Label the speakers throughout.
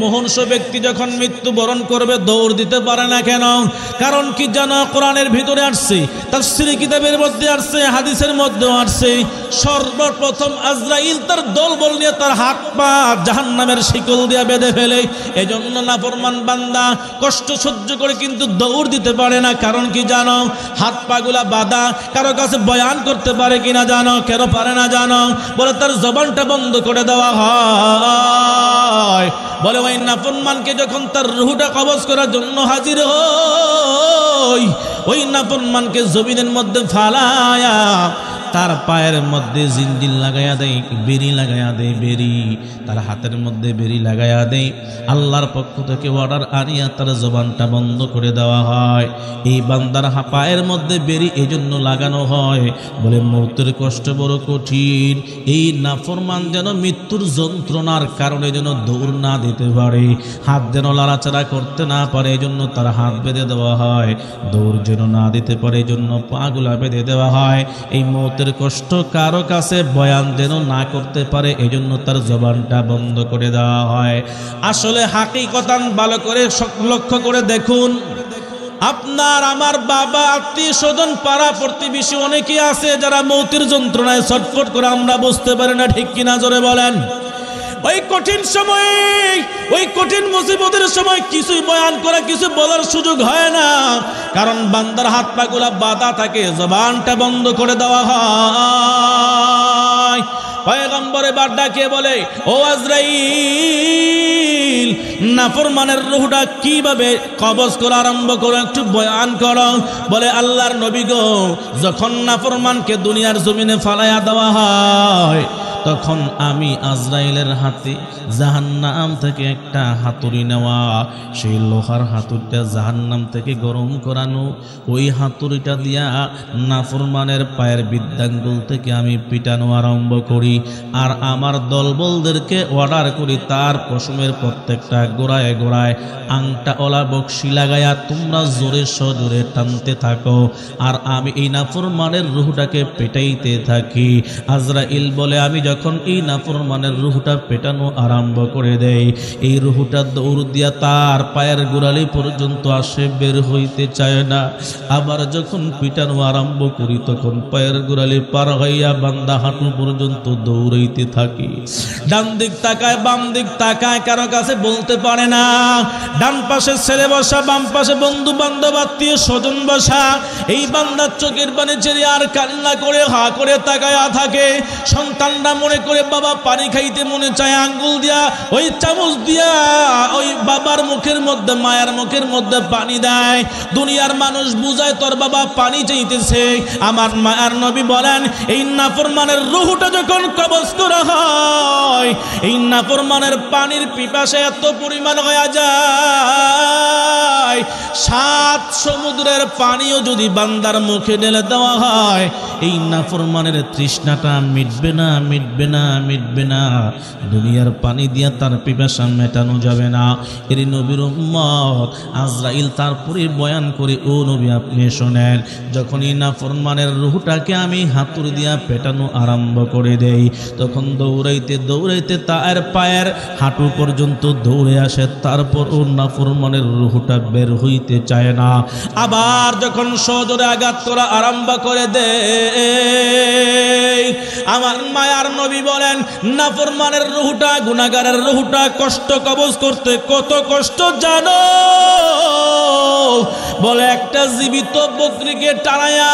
Speaker 1: মুমূর্ষু ব্যক্তি যখন মৃত্যুবরণ করবে দৌড় দিতে পারে না কেন? কারণ কি জানো? কোরআনের ভিতরে আসছে, তাফসীর কিতাবের মধ্যে আসছে, হাদিসের মধ্যে আসছে, সর্বপ্রথম আজরাইল তার দলবল নিয়ে তার হাত পা জাহান্নামের শিকল দিয়ে বেঁধে ফেলে। এজন্য নাফরমান বান্দা কষ্ট সহ্য করে কিন্তু দৌড় দিতে পারে না। কারণ কি জানো? হাত পাগুলা বাঁধা। কারো কাছে বয়ান করতে পারে কিনা জানো? কেন পারে না জানো? বলে তার জবানটা বন্ধ করে দেওয়া হয়। বলে ওই নাফরমানকে যখন তার রূহটা কবজ করার জন্য হাজির হই, ওই নাফরমানকে জমিনের মধ্যে ফালায়া তার পায়ের মধ্যে জিঞ্জির লাগাইয়া দেয়, বেরি লাগাইয়া দেয়, বেরি তার হাতের মধ্যে বেরি লাগাইয়া দেয়। আল্লাহর পক্ষ থেকে অর্ডার আনিয়া তার জবানটা বন্ধ করে দেওয়া হয়। এই বান্দার পায়ের মধ্যে বেরি এই জন্য লাগানো হয়, বলে মৌতের কষ্ট বড় কঠিন। এই নাফরমান যেন মৃত্যুর যন্ত্রণার কারণে যেন দৌড় না দিতে পারে, হাত যেন লাড়াচাড়া করতে না পারে, এই জন্য তার হাত বেঁধে দেওয়া হয়। দৌড় যেন না দিতে পারে এই জন্য পাগুলা বেঁধে দেওয়া হয়। এই মৌতের কষ্ট কারো কাছে বয়ান যেন না করতে পারে এই জন্য তার জবানটা বন্ধ করে দেওয়া হয়। আসলে হাকিকতান ভালো করে লক্ষ্য করে দেখুন, আপনার আমার বাবা, আত্মীয় স্বজন, পাড়া প্রতিবেশী অনেকেই আছে যারা মৌতের যন্ত্রণায় ছটফট করে, আমরা বুঝতে পারি না, ঠিক কিনা জোরে বলেন? ওই কঠিন সময়, ওই কঠিন মুসিবতের সময় কিছুই বয়ান করা, কিছু বলার সুযোগ হয় না, কারণ বান্দার হাত পাগুলা বাঁধা থাকে, জবানটা বন্ধ করে দেওয়া হয়। পয়গম্বর এবার ডাকে বলে, ও আজরাইল, নাফরমানের রূহটা কিভাবে কবজ করা আরম্ভ করো, একটু বয়ান করো। বলে আল্লাহর নবী গো, যখন নাফরমানকে দুনিয়ার জমিনে ফালাইয়া দেওয়া হয় তখন আমি আজরাইলের হাতে জাহান্নাম থেকে একটা হাতুড়ি নেওয়া, সেই লোহার হাতুড়িটা জাহান্নাম থেকে গরম করানো, ওই হাতুড়িটা দিয়া নাফরমানের পায়ের বৃদ্ধাঙ্গুল থেকে আমি পিটানো আরম্ভ করি। আর আমার দলবলদেরকে অর্ডার করি তার পশমের প্রত্যেকটা গোড়ায় গোড়ায় আংটা ওলা বক্সি লাগাইয়া তোমরা জোরে সজোরে টানতে থাকো, আর আমি এই নাফরমানের রূহটাকে পেটাইতে থাকি। আজরাইল বলে, আমি যখন এই নাফরমানের রূহটা পেটানো আরম্ভ করে দেই, এই রূহটা দৌড় দিয়া তার পায়ের গোড়ালি পর্যন্ত আসে, বের হইতে চায় না। আবার যখন পিটানো আরম্ভ করি তখন পায়ের গোড়ালি পার হইয়া বান্দা হাঁটু পর্যন্ত দৌড়াইতে থাকি। ডান দিক তাকায়, বাম দিক তাকায়, কারো কাছে বলতে পারে না। ডান পাশে ছেলে বসা, বাম পাশে বন্ধু বান্ধব আত্মীয় স্বজন বসা। এই বান্দার চোখের পানি ছেড়ে আর কান্না করে হা করে তাকায়া থাকে। সন্তানরা মনে করে বাবা পানি খাইতে মনে চায়, আঙ্গুল দিয়া ওই চামচ দিয়া ওই বাবার মুখের মধ্যে, মায়ের মুখের মধ্যে পানি দেয়। দুনিয়ার মানুষ বুঝায় তোর বাবা পানি চাইতেছে। আমার মায়ের নবী বলেন, এই নাফরমানের রূহটা যখন কবজ করা হয়, এই নাফরমানের পানির পিপাসা এত পরিমাণ হয়ে যায়, 7 সমুদ্রের পানিও যদি বান্দার মুখে ঢেলে দেওয়া হয়, এই নাফরমানের তৃষ্ণাটা মিটবে না, মিটবে না, মিটবে না। দুনিয়ার পানি দিয়া তার পিপাসা মেটানো যাবে না। এর নবীর উম্মত আজরাইল তারপরে বয়ান করে, ও নবী আপনি শোনেন, যখন এই নাফরমানের রূহটাকে আমি হাতুড়ি দিয়া পেটানো আরম্ভ করে দেই, তখন দৌড়াইতে দৌড়াইতে তার পায়ের হাঁটু পর্যন্ত দৌড়ে আসে, তারপর ও নাফরমানের রূহটা বের হইতে চায় না। আবার যখন সজোরে আঘাত করা আরম্ভ করে দেয়, আমার মায়ার নবী বলেন, নাফরমানের রূহটা, গুনাহগারের রূহটা কষ্ট কবজ করতে কত কষ্ট জানো? বলে একটা জীবিত বকরিকে টানায়া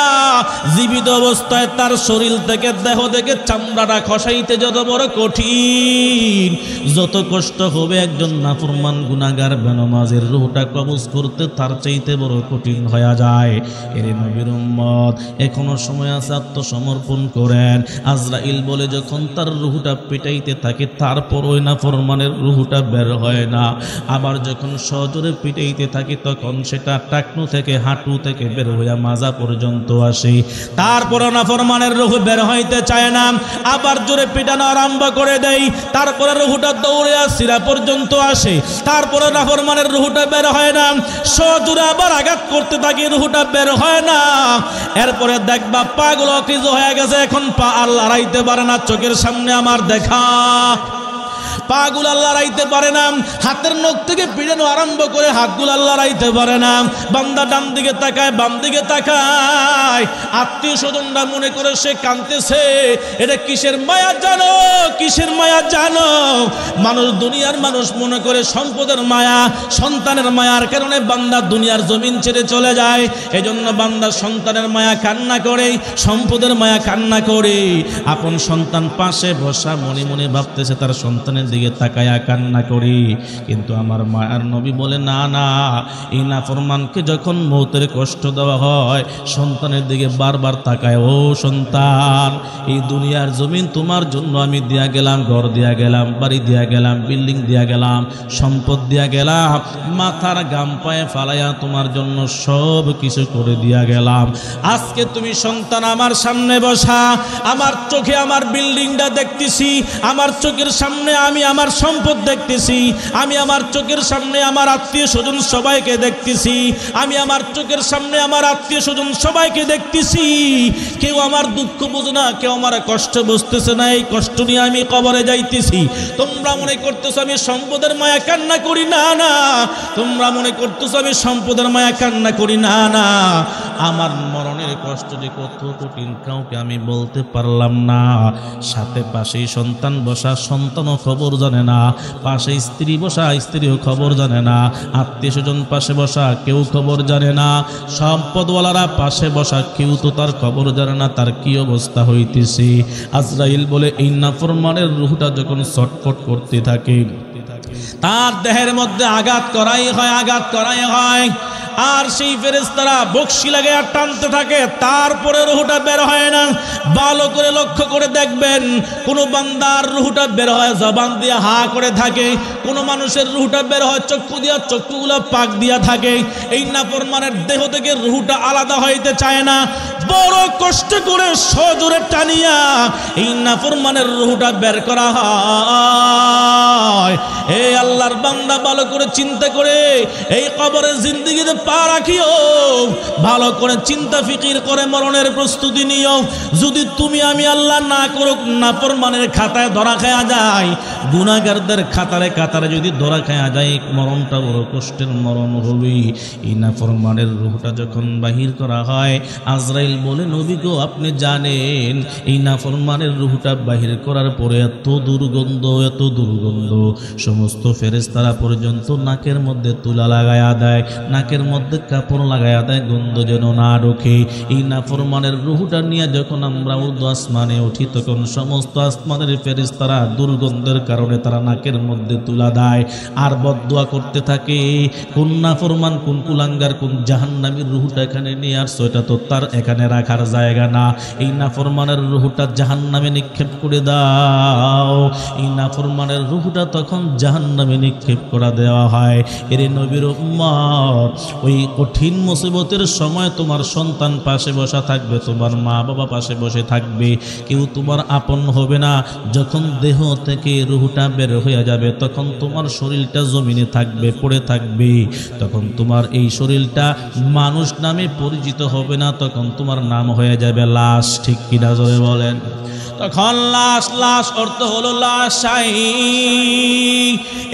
Speaker 1: জীবিত অবস্থায় তার শরীর থেকে, দেহ থেকে চামড়াটা খসাইতে যত বড় কঠিন, যত কষ্ট হবে একজন নাফরমান গুনাহগার বেনামাজের রূহটা কবজ করতে তার চাইতে বড় কঠিন হয়ে যায়। এর নবীর উম্মত এখনো সময় আছে, আত্মসমর্পণ করেন। আজরাইল বলে, যখন তার রূহটা পিটাইতে থাকে তারপর ওই নাফরমানের রূহটা বের হয় না। আবার যখন সজোরে পিটাইতে থাকে তখন সেটা টাকনু থেকে, হাঁটু থেকে বের হইয়া মাজা পর্যন্ত আসে, তারপর নাফরমানের রূহ বের হইতে চায় না। আবার জোরে পিটানো আরম্ভ করে দেয়, তারপরে রূহটা দৌড়ে সিরা পর্যন্ত আসে, তারপরে নাফরমানের রূহটা বের হয় না। সজোরে আবার আঘাত করতে থাকে, রূহটা বের হয় না। এরপরে দেখবা পাগুলো অকেজ হয়ে গেছে, এখন পা আর লড়াইতে পারে না। চোখের সামনে আমার দেখা পাগুলো আল্লাহ রাইতে পারে না, হাতের নখ থেকে পিড়ানো আরম্ভ করে হাতগুলো আল্লাহ রাইতে পারে না। বান্দা ডান দিকে তাকায়, বাম দিকে তাকায়, আত্মীয় স্বজনরা মনে করে সে কাঁদতেছে। এটা কিসের মায়া জানো, কিসের মায়া জানো? মানুষ, দুনিয়ার মানুষ মনে করে সম্পদের মায়া, সন্তানের মায়ার কারণে বান্দা দুনিয়ার জমিন ছেড়ে চলে যায়। এজন্য বান্দা সন্তানের মায়া কান্না করে, সম্পদের মায়া কান্না করে। আপন সন্তান পাশে বসা মনে মনে ভাবতেছে তার সন্তানের দিকে তাকায়া কান্না করি, কিন্তু আমার মায়ার নবী বলে না না, এই নাফরমানকে যখন মৌতের কষ্ট দেওয়া হয় সন্তানের দিকে বারবার তাকায়, ও সন্তান, এই দুনিয়ার জমিন তোমার জন্য আমি দিয়া গেলাম, ঘর দিয়া গেলাম, বাড়ি দিয়া গেলাম, বিল্ডিং দিয়া গেলাম, সম্পদ দিয়া গেলাম, মাথার গাম পায়ে ফালাইয়া তোমার জন্য সব কিছু করে দিয়া গেলাম। আজকে তুমি সন্তান আমার সামনে বসা, আমার চোখে আমার বিল্ডিংটা দেখতেছি, আমার চোখের সামনে আমি আমার সম্পদ দেখতেছি, আমি আমার চোখের সামনে আমার আত্মীয় স্বজন সবাইকে দেখতেছি, আমি আমার চোখের সামনে আমার আত্মীয় স্বজন সবাইকে দেখতেছি। কেউ আমার দুঃখ বুঝে না, কেউ আমার কষ্ট বুঝতেছে না, এই কষ্ট নিয়ে আমি কবরে যাইতেছি। তোমরা মনে করতেছো আমি সম্পদের মায়া কান্না করি, না না, তোমরা মনে করতেছো আমি সম্পদের মায়া কান্না করি, না না, আমার মরণের কষ্ট যে কত কঠিন কাউকে আমি বলতে পারলাম না। সাথে পাশেই সন্তান বসা, সন্তানও খবর জানে না, পাশে স্ত্রী বসা, স্ত্রীও খবর জানে না, আত্মীয় স্বজন পাশে বসা কেউ খবর জানে না, সম্পদওয়ালারা পাশে বসা কেউ তো তার খবর জানে না তার কি অবস্থা হইতেছে। আজরাইল বলে এই নাফরমানের রূহটা যখন ছটফট করতে থাকে, তার দেহের মধ্যে আঘাত করাই হয়, আঘাত করাই হয়, আর সেই ফেরেশতারা বকশি লাগে আর টানতে থাকে, তারপরে রূহটা বের হয় না। ভালো করে লক্ষ্য করে দেখবেন, কোন বান্দার রূহটা বের হয় জবান দিয়ে হা করে থাকে, কোন মানুষের রূহটা বের হয় চক্ষু দিয়া, চক্ষুগুলো পাক দিয়া থাকে। এই নাফরমানের দেহ থেকে রূহটা আলাদা হইতে চায় না, বড় কষ্ট করে সজোরে টানিয়া এই নাফরমানের রূহটা বের করা হয়। এই আল্লাহর বান্দা ভালো করে চিন্তা করে এই কবরের জিন্দেগিতে পা রাখিও, ভালো করে চিন্তা ফিকির করে মরণের প্রস্তুতি নিও। যদি তুমি আমি আল্লাহ না করুক নাফরমানের খাতায় ধরা খায়া যায়, গুনাহগারদের কাতারে যদি ধরা খায়া যায়, মরণটা বড় কষ্টের মরণ হবে। এই নাফরমানের রূহটা যখন বাহির করা হয়, আজরাইল বলে নবী গো আপনি জানেন এই নাফরমানের রূহটা বাহির করার পরে এত দুর্গন্ধ, এত দুর্গন্ধ, সমস্ত ফেরেশতারা পর্যন্ত নাকের মধ্যে তুলা লাগায়া দেয়, নাকের মধ্যে কাপড় লাগায়া দেয়, গন্ধ যেন না ঢোকে। এই নাফরমানের রূহটা নিয়ে যখন আমরা উর্দু আসমানে উঠি, তখন সমস্ত আসমানের ফেরেশতারা দুর্গন্ধের কারণে তারা নাকের মধ্যে তুলা দেয় আর বদদুয়া করতে থাকে, কোন নাফরমান, কোন কুলাঙ্গার, কোন জাহান্নামীর রূহটা এখানে নিয়ে আসছো, এটা তো তার এখানে রাখার জায়গা না, এই নাফরমানের রূহটা জাহান্নামে নিক্ষেপ করে দাও। এই নাফরমানের রূহটা তখন জাহান্নামে নিক্ষেপ করা দেওয়া হয়। এর নবীর উম্মত, ওই কঠিন মুসিবতের সময় তোমার সন্তান পাশে বসা থাকবে, তোমার মা বাবা পাশে বসে থাকবে, কেউ তোমার আপন হবে না। যখন দেহ থেকে রূহটা বের হয়ে যাবে, তখন তোমার শরীরটা জমিনে থাকবে, পড়ে থাকবে, তখন তোমার এই শরীরটা মানুষ নামে পরিচিত হবে না, তখন তোমার নাম হয়ে যাবে লাশ। ঠিক কিনা জোরে বলেন? তখন লাশ, লাশ অর্থ হলো লাশাই।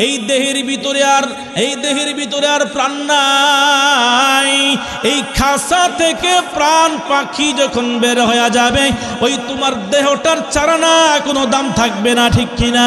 Speaker 1: এই দেহের ভিতরে আর প্রাণ নাই। এই খাসা থেকে প্রাণ পাখি যখন বের হয়ে যাবে, ওই তোমার দেহটার চারানা কোনো দাম থাকবে না। ঠিক কিনা?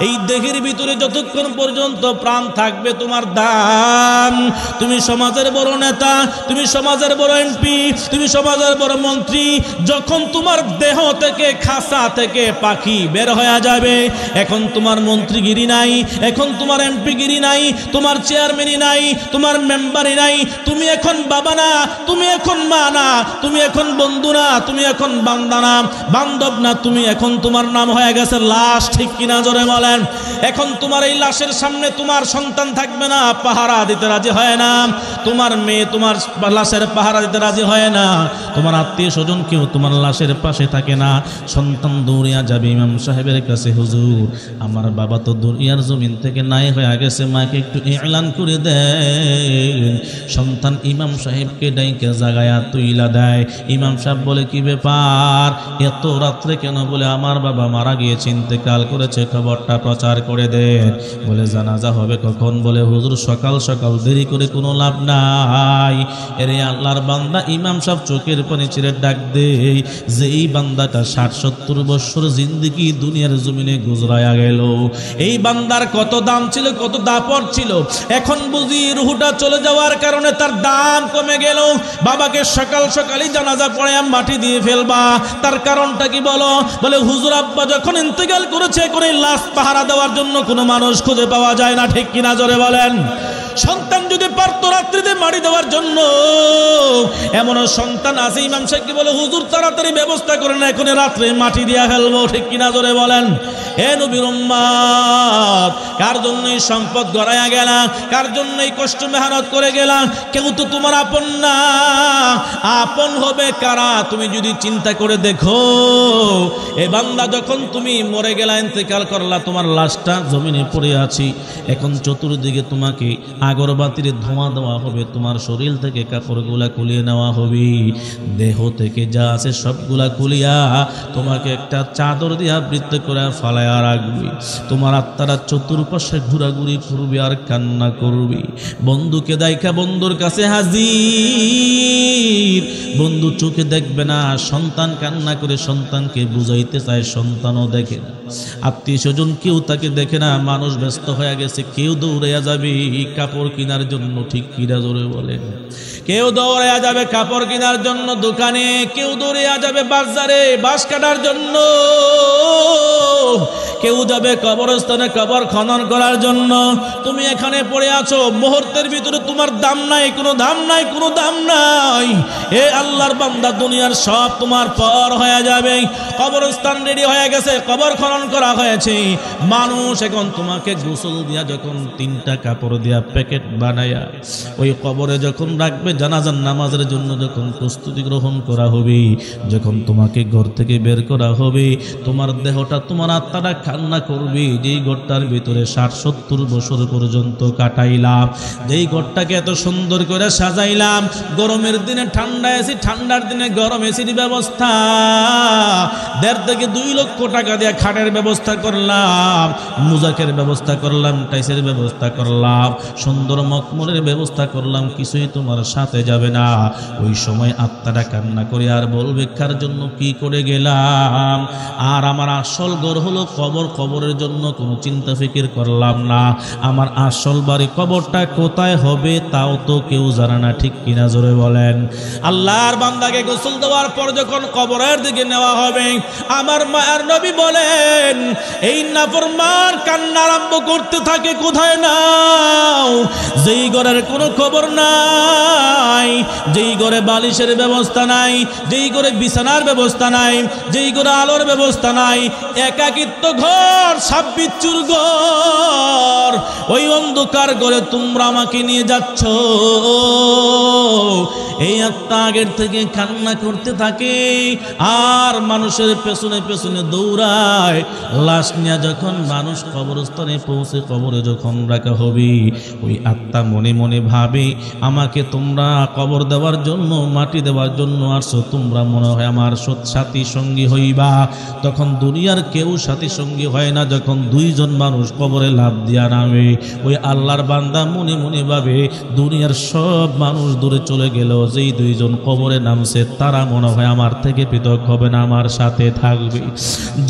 Speaker 1: এই দেহের ভিতরে যতক্ষণ পর্যন্ত প্রাণ থাকবে তোমার দাম। তুমি সমাজের বড় নেতা, তুমি সমাজের বড় এমপি, তুমি সমাজের বড় মন্ত্রী, যখন তোমার দেহ থেকে, খাসা থেকে পাখি বের হয়ে যাবে, এখন তোমার মন্ত্রীগিরি নাই, এখন তোমার এমপিগিরি নাই, তোমার চেয়ারম্যানই নাই, তোমার মেম্বারই নাই, তুমি এখন বাবা না, তুমি এখন মা না, তুমি এখন বন্ধু না, তুমি এখন বান্দা না, বান্ধব না, তুমি এখন তোমার নাম হয়ে গেছে লাশ। ঠিক কিনা জোরে বলে? বলেন, এখন তোমার এই লাশের সামনে তোমার সন্তান থাকবে না, পাহারা দিতে রাজি হয় না, তোমার মেয়ে তোমার লাশের পাহারা দিতে রাজি হয় না, তোমার আত্মীয় স্বজন কেউ তোমার লাশের পাশে থাকে না। সন্তান দৌড়িয়া যাবে ইমাম সাহেবের কাছে, হুজুর আমার বাবা তো দুনিয়ার জমিন থেকে নাই হয়ে গেছে, মাকে একটু এলান করে দেন। সন্তান ইমাম সাহেবকে ডাইকে জাগায়া তুইলা দেয়। ইমাম সাহেব বলে, কি ব্যাপার, এত রাত্রে কেন? বলে, আমার বাবা মারা গিয়েছে, ইন্তেকাল করেছে, খবরটা প্রচার করে দেন। বলে, জানাজা হবে কখন? বলে, হুজুর সকাল সকাল, দেরি করে কোনো লাভ নাই। এরে আল্লাহর বান্দা ইমাম সাহেব চোখের পানি ছেড়ে ডাক দেয় যে এই বান্দাটা 60-70 বছর জিন্দেগি দুনিয়ার জমিনে গুজরায়া গেল, এই বান্দার কত দাম ছিল, কত দাপট ছিল, এখন বুঝি রুহটা চলে যাওয়ার কারণে তার দাম কমে গেল। বাবাকে সকাল সকালই জানাজা পড়ে মাটি দিয়ে ফেলবা, তার কারণটা কি বলো? বলে, হুজুর আব্বা যখন ইন্তেকাল করেছে, করে লাশ পাহারা দেওয়ার জন্য কোনো মানুষ খুঁজে পাওয়া যায় না, ঠিক কিনা জোরে বলেন। সন্তান যদি পারতো রাত্রিতে মাটি দেওয়ার জন্য, এমন সন্তান আছে ইমাম সাহেবকে বলে, হুজুর তাড়াতাড়ি ব্যবস্থা করেন, এখন রাত্রে মাটি দিয়া ফেলবো, ঠিক কিনা জোরে বলেন। এ নবীর উম্মত, কার জন্য এই সম্পদ গড়াইয়া গেলা, কার জন্য এই কষ্ট মেহনত করে গেলা? কেউ তো তোমার আপন না। আপন হবে কারা? তুমি যদি চিন্তা করে দেখো, এ বান্দা যখন তুমি মরে গেলা, ইন্তেকাল করলা, তোমার লাশটা জমিনে পড়ে আছি, এখন চতুর্দিকে তোমাকে আগরবাতির ধোঁয়া দেওয়া হবে, তোমার শরীর থেকে কাপড়গুলা খুলিয়ে নেওয়া হবে, দেহ থেকে যা আছে সবগুলা খুলিয়া তোমাকে একটা চাদর দিয়া বৃত্ত করে ফালাইয়া রাখবি। তোমার আত্মারা চতুর্পাশে ঘোরাঘুরি করবি আর কান্না করবি। বন্ধুকে দাইকা বন্ধুর কাছে হাজির, বন্ধু চোখে দেখবে না, সন্তান কান্না করে সন্তানকে বুঝাইতে চায়, সন্তানও দেখে না, আত্মীয় স্বজন কেউ তাকে দেখে না, মানুষ ব্যস্ত হয়ে গেছে, কেউ দৌড়াইয়া যাবে কাপড় কেনার জন্য, ঠিক কিনা জোরে বলে। কেউ দৌড়াইয়া যাবে কাপড় কেনার জন্য দোকানে, কেউ দৌড়াইয়া যাবে বাজারে বাঁশ কাটার জন্য, কেউ যাবে কবরস্থানে কবর খনন করার জন্য। তুমি এখানে পড়ে আছো, মুহূর্তের ভিতরে তোমার দাম নাই, কোনো দাম নাই, কোনো দাম নাই। এ আল্লাহর বান্দা, দুনিয়ার সব তোমার পর হয়ে যাবে। কবরস্থান রেডি হয়ে গেছে, কবর খনন করা হয়েছে, মানুষ এখন তোমাকে গোসল দিয়া যখন 3টা কাপড় দিয়া প্যাকেট বানায়া ওই কবরে যখন রাখবে, জানাজার নামাজের জন্য যখন প্রস্তুতি গ্রহণ করা হবে, যখন তোমাকে ঘর থেকে বের করা হবে, তোমার দেহটা, তোমার আত্মাটা কান্না করবে। যেই ঘরটার ভিতরে 60-70 বছর পর্যন্ত কাটাইলাম, যেই ঘরটাকে এত সুন্দর করে সাজাইলাম, গরমের দিনে ঠান্ডা এসি, ঠান্ডার দিনে গরম এসির ব্যবস্থা, 1.5 থেকে 2 লক্ষ টাকা দিয়ে খাটের ব্যবস্থা করলাম, মুজাকের ব্যবস্থা করলাম, টাইসের ব্যবস্থা করলাম, সুন্দর মখমলের ব্যবস্থা করলাম, কিছুই তোমার সাথে যাবে না। ওই সময় আত্মাটা কান্না করে আর বলবে, কার জন্য কি করে গেলাম? আর আমার আসল ঘর হলো কবর, কবরের জন্য কোনো চিন্তা ফিকির করলাম না। আমার আসল বাড়ি কবরটা কোথায় হবে তাও তো কেউ জানে না, ঠিক কিনা জোরে বলেন। আল্লাহর বান্দাকে গোসল দেওয়ার পর যখন কবরের দিকে নেওয়া হবে, আমার মায়ের নবী বলেন, এই নাফরমান কান্না আরম্ভ করতে থাকে, কোথায় নাও? যেই ঘরের কোনো খবর নাই, যেই ঘরে বালিশের ব্যবস্থা নাই, যেই ঘরে বিছানার ব্যবস্থা নাই, যেই ঘরে আলোর ব্যবস্থা নাই, একাকিত্ব ঘর, সাপ বিচ্ছুর ঘর, ওই অন্ধকার ঘরে তোমরা আমাকে নিয়ে যাচ্ছ। এই আত্মা আগের থেকে কান্না করতে থাকে আর মানুষের পেছনে পেছনে দৌড়ায়। লাশ নিয়ে যখন মানুষ কবরস্থানে পৌঁছে কবরে যখন রাখা হবে, ওই আত্মা মনে মনে ভাবে, আমাকে তোমরা কবর দেওয়ার জন্য, মাটি দেওয়ার জন্য আসছো, তোমরা মনে হয় আমার সাথী সঙ্গী হইবা। তখন দুনিয়ার কেউ সাথী সঙ্গী হয় না। যখন 2 জন মানুষ কবরে লাফ দিয়া নামে, ওই আল্লাহর বান্দা মনে মনে ভাবে, দুনিয়ার সব মানুষ দূরে চলে গেল, যেই 2 জন কবরে নামছে তারা মনে হয় আমার থেকে পৃথক হবে না, আমার সাথে থাকবে।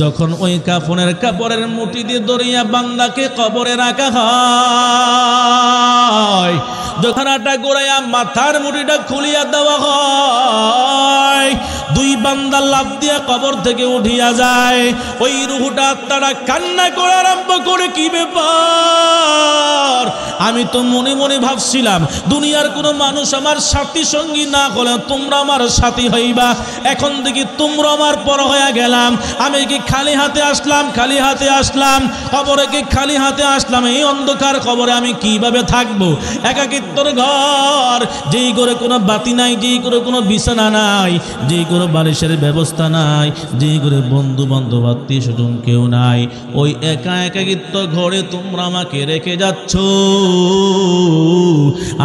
Speaker 1: যখন ওই কাপড়ের মুঠি দিয়ে দরিয়া বান্দাকে কবরে রাখা হয়, যখন আটা গোড়াইয়া মাথার মুঠিটা খুলিয়া দেওয়া হয়, 2 বান্দা লাফ দিয়া কবর থেকে উঠিয়া যায়। ওই রুহটা তারা কান্না করে আরম্ভ করে, কি ব্যাপার? আমি তো মনে মনে ভাবছিলাম দুনিয়ার কোনো মানুষ আমার সাথী সঙ্গী না হলে তোমরা আমার সাথী হইবা, এখন দেখি তোমরা আমার পর হয়ে গেলাম। আমি কি খালি হাতে আসলাম? খালি হাতে আসলাম। কবরে কি খালি হাতে আসলাম? এই অন্ধকার কবরে আমি কিভাবে থাকবো? একাকিত্বর ঘর, যেই করে কোনো বাতি নাই, যেই করে কোনো বিছানা নাই, যেই করে বালিশের ব্যবস্থা নাই, যেই করে বন্ধু বান্ধব আত্মীয় স্বজন কেউ নাই, ওই একা একাকিত্ব ঘরে তোমরা আমাকে রেখে যাচ্ছ।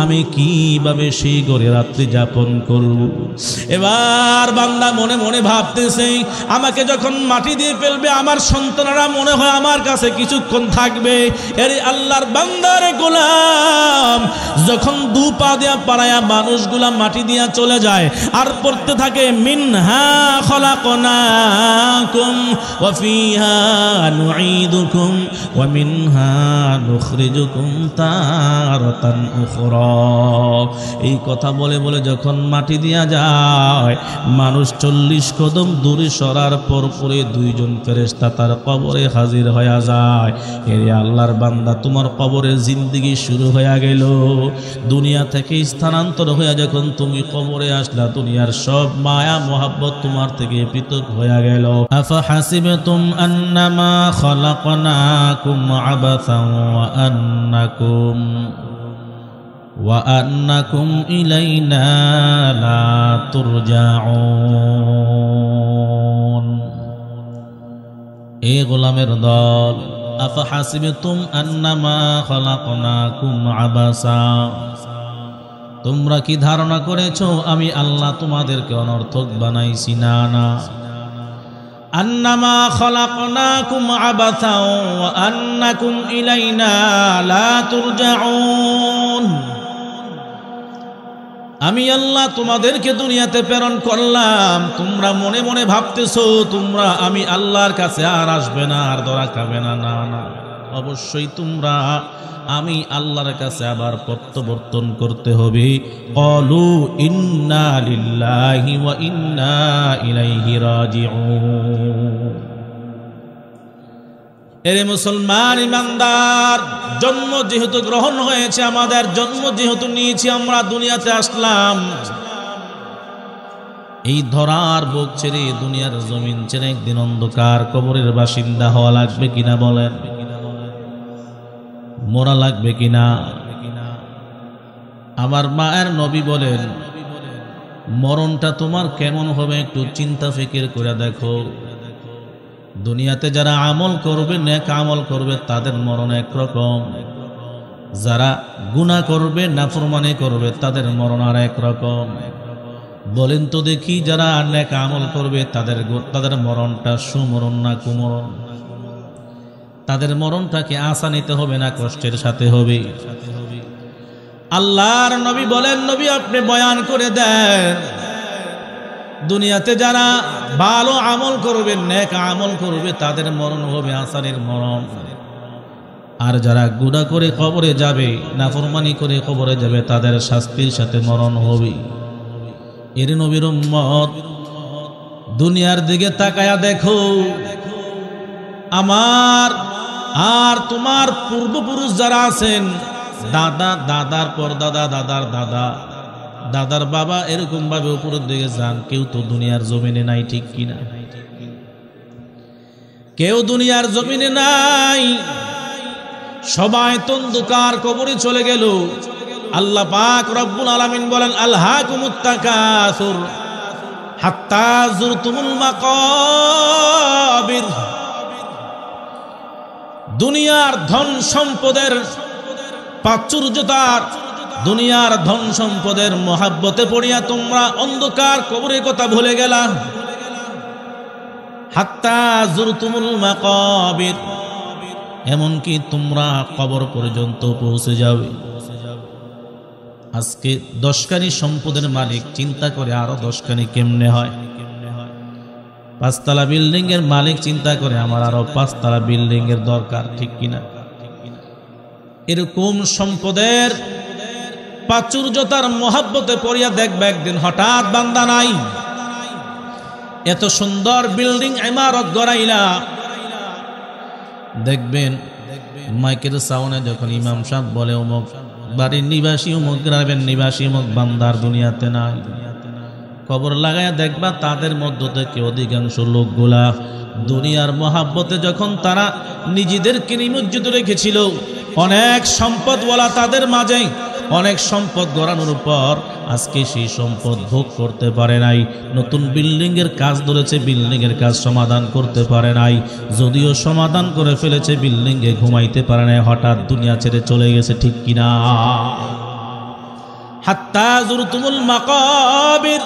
Speaker 1: আমি কিভাবে সেই ঘরে রাত্রি যাপন করব? এবার বান্দা মনে মনে ভাবতেছে, আমাকে যখন মাটি দিয়ে ফেলবে আমার সন্তানরা মনে হয় আমার কাছে কিছুক্ষণ থাকবে। এর আল্লাহর বান্দার গোলাম যখন দু পা দিয়া পাড়ায়া মানুষগুলা মাটি দিয়া চলে যায় আর পড়তে থাকে মিনহা খলাকনাকুম ওয়া ফিহা নুঈদুকুম ওয়া মিনহা নুখরিজুকুম তারাতান উখরা। এই কথা বলে বলে যখন মাটি দিয়া যায়, মানুষ 40 কদম দূরে সরার পর পরে দুইজন ফেরেশতা তার কবরে হাজির হয়ে যায়। এরে আল্লাহর বান্দা, তোমার কবরে জিন্দেগি শুরু হয়ে গেল। দুনিয়া থেকে স্থানান্তর হয়ে যখন তুমি কবরে আসলা, দুনিয়ার সব মায়া মোহাব্বত তোমার থেকে পৃথক হয়ে গেল। আফা হাসিবতুম আন্নামা খলাকনাকুম আবাসান ওয়া আন্নাকুম ইলাইনা লা তুরজাউন। এ গোলামের দল, আফা হাসিবতুম আন্নামা খলাকনাকুম আবাসা, তোমরা কি ধারণা করেছো আমি আল্লাহ তোমাদেরকে অনর্থক বানাইছি? না না। আন্নামা খলাকনাকুম আবাসা ওয়া আন্নাকুম ইলাইনা লা তুরজাউন। আমি আল্লাহ তোমাদেরকে দুনিয়াতে প্রেরণ করলাম, তোমরা মনে মনে ভাবতেছো তোমরা আমি আল্লাহর কাছে আর আসবে না, আর ধরা খাবে না। না না, অবশ্যই তোমরা আমি আল্লাহর কাছে আবার প্রত্যাবর্তন করতে হবে। ক্বালু ইন্না লিল্লাহি ওয়া ইন্না ইলাইহি রাজিউন। এরে মুসলমান ইমানদার, জন্ম যেহেতু গ্রহণ হয়েছে, আমাদের জন্ম যেহেতু নিয়েছি, আমরা দুনিয়াতে আসলাম, এই ধরার বুক ছেড়ে দুনিয়ার জমিন ছেড়ে একদিন অন্ধকার কবরের বাসিন্দা হওয়া লাগবে কিনা বলেন? মরা লাগবে কিনা? আমার মায়ের নবী বলেন, মরণটা তোমার কেমন হবে একটু চিন্তা ফিকির করে দেখো। দুনিয়াতে যারা আমল করবে, নেক আমল করবে, তাদের মরণ একরকম। যারা গুনাহ করবে, নাফরমানি করবে, তাদের মরণ আর একরকম। বলেন তো দেখি, যারা নেক আমল করবে তাদের মরণটা সুমরণ না কুমরণ? তাদের মরণটাকে আশা নিতে হবে না কষ্টের সাথে হবে? আল্লাহর নবী বলেন, নবী আপনি বয়ান করে দেন, দুনিয়াতে যারা ভালো আমল করবে, নেক আমল করবে, তাদের মরণ হবে আসারের মরণ। আর যারা গুনাহ করে কবরে যাবে, নাফরমানি করে কবরে যাবে, তাদের শাস্তির সাথে মরণ হবে। এর নবীর উম্মত, দুনিয়ার দিকে তাকায়া দেখো, আমার আর তোমার পূর্বপুরুষ যারা আছেন, দাদা, দাদার পর দাদা, দাদার দাদা, দাদার বাবা, এরকম ভাবে উপরের দিকে যান, কেউ তো দুনিয়ার জমিনে নাই, ঠিক কিনা? কেউ দুনিয়ার জমিনে নাই, সবাই অন্ধকার কবরে চলে গেল। আল্লাহ পাক রব্বুল আলামিন বলেন, আলহাকুমুত তাকাসুর হাত্তা যুরতুমুল মাকাবির। দুনিয়ার ধন সম্পদের প্রাচুর্যতার, দুনিয়ার ধন সম্পদের মহাব্বতে পড়িয়া তোমরা অন্ধকার কবরের কথা ভুলে গেলা। হাত্তা যুরতুমুল মাকাবির, এমনকি তোমরা কবর পর্যন্ত পৌঁছে যাবে। আজকে 10খানি সম্পদের মালিক চিন্তা করে আরো 10খানি কেমনে হয়। 5তলা বিল্ডিং এর মালিক চিন্তা করে আমার আরো 5তলা বিল্ডিং এর দরকার, ঠিক কিনা? এরকম সম্পদের প্রাচুর্যতার মহাব্বতে পড়িয়া দেখবে একদিন হঠাৎ বান্দা নাই, এত সুন্দর বিল্ডিং ইমারত গড়াইলা, দেখবেন মাইকের সাউন্ডে যখন ইমাম সাহেব বলে অমুক বাড়ির নিবাসী অমুক গ্রামের নিবাসী অমুক বান্দার দুনিয়াতে নাই, কবর লাগায়া দেখবা তাদের মধ্য থেকে অধিকাংশ লোকগুলা দুনিয়ার মহাব্বতে যখন তারা নিজেদেরকে নিমজ্জিত রেখেছিল, অনেক সম্পদওয়ালা তাদের মাঝে অনেক সম্পদ গড়ানোর পর আজকে সেই সম্পদ ভোগ করতে পারে নাই, নতুন বিল্ডিং এর কাজ ধরেছে, বিল্ডিং এর কাজ সমাধান করতে পারে নাই, যদিও সমাধান করে ফেলেছে বিল্ডিং এ ঘুমাইতে পারে নাই, হঠাৎ দুনিয়া ছেড়ে চলে গেছে, ঠিক কিনা? হাত্তা যুরতুমুল মাকাবির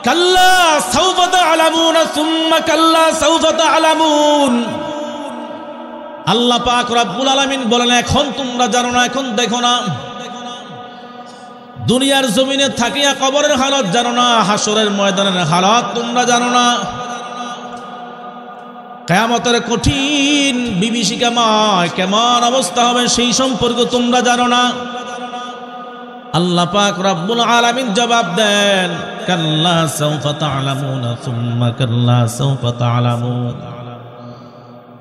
Speaker 1: কাল্লা সাউফা তা'লামুন সুম্মা কাল্লা সাউফা তা'লামুন। আল্লাহ পাক রব্বুল আলামিন বলেন, এখন তোমরা জানো না, এখন দেখো না, দুনিয়ার জমিনে থাকিয়া কবরের হালত জানো না, হাসরের ময়দানের হালত তোমরা জানো না, কিয়ামতের কঠিন বিভীষিকাময় কেমন অবস্থা হবে সেই সম্পর্কে তোমরা জানো না। আল্লাহ পাক রব্বুল আলামিন জবাব দেন, কাল্লা সাউফা তা'লামুন সুম্মা কাল্লা সাউফা তা'লামুন।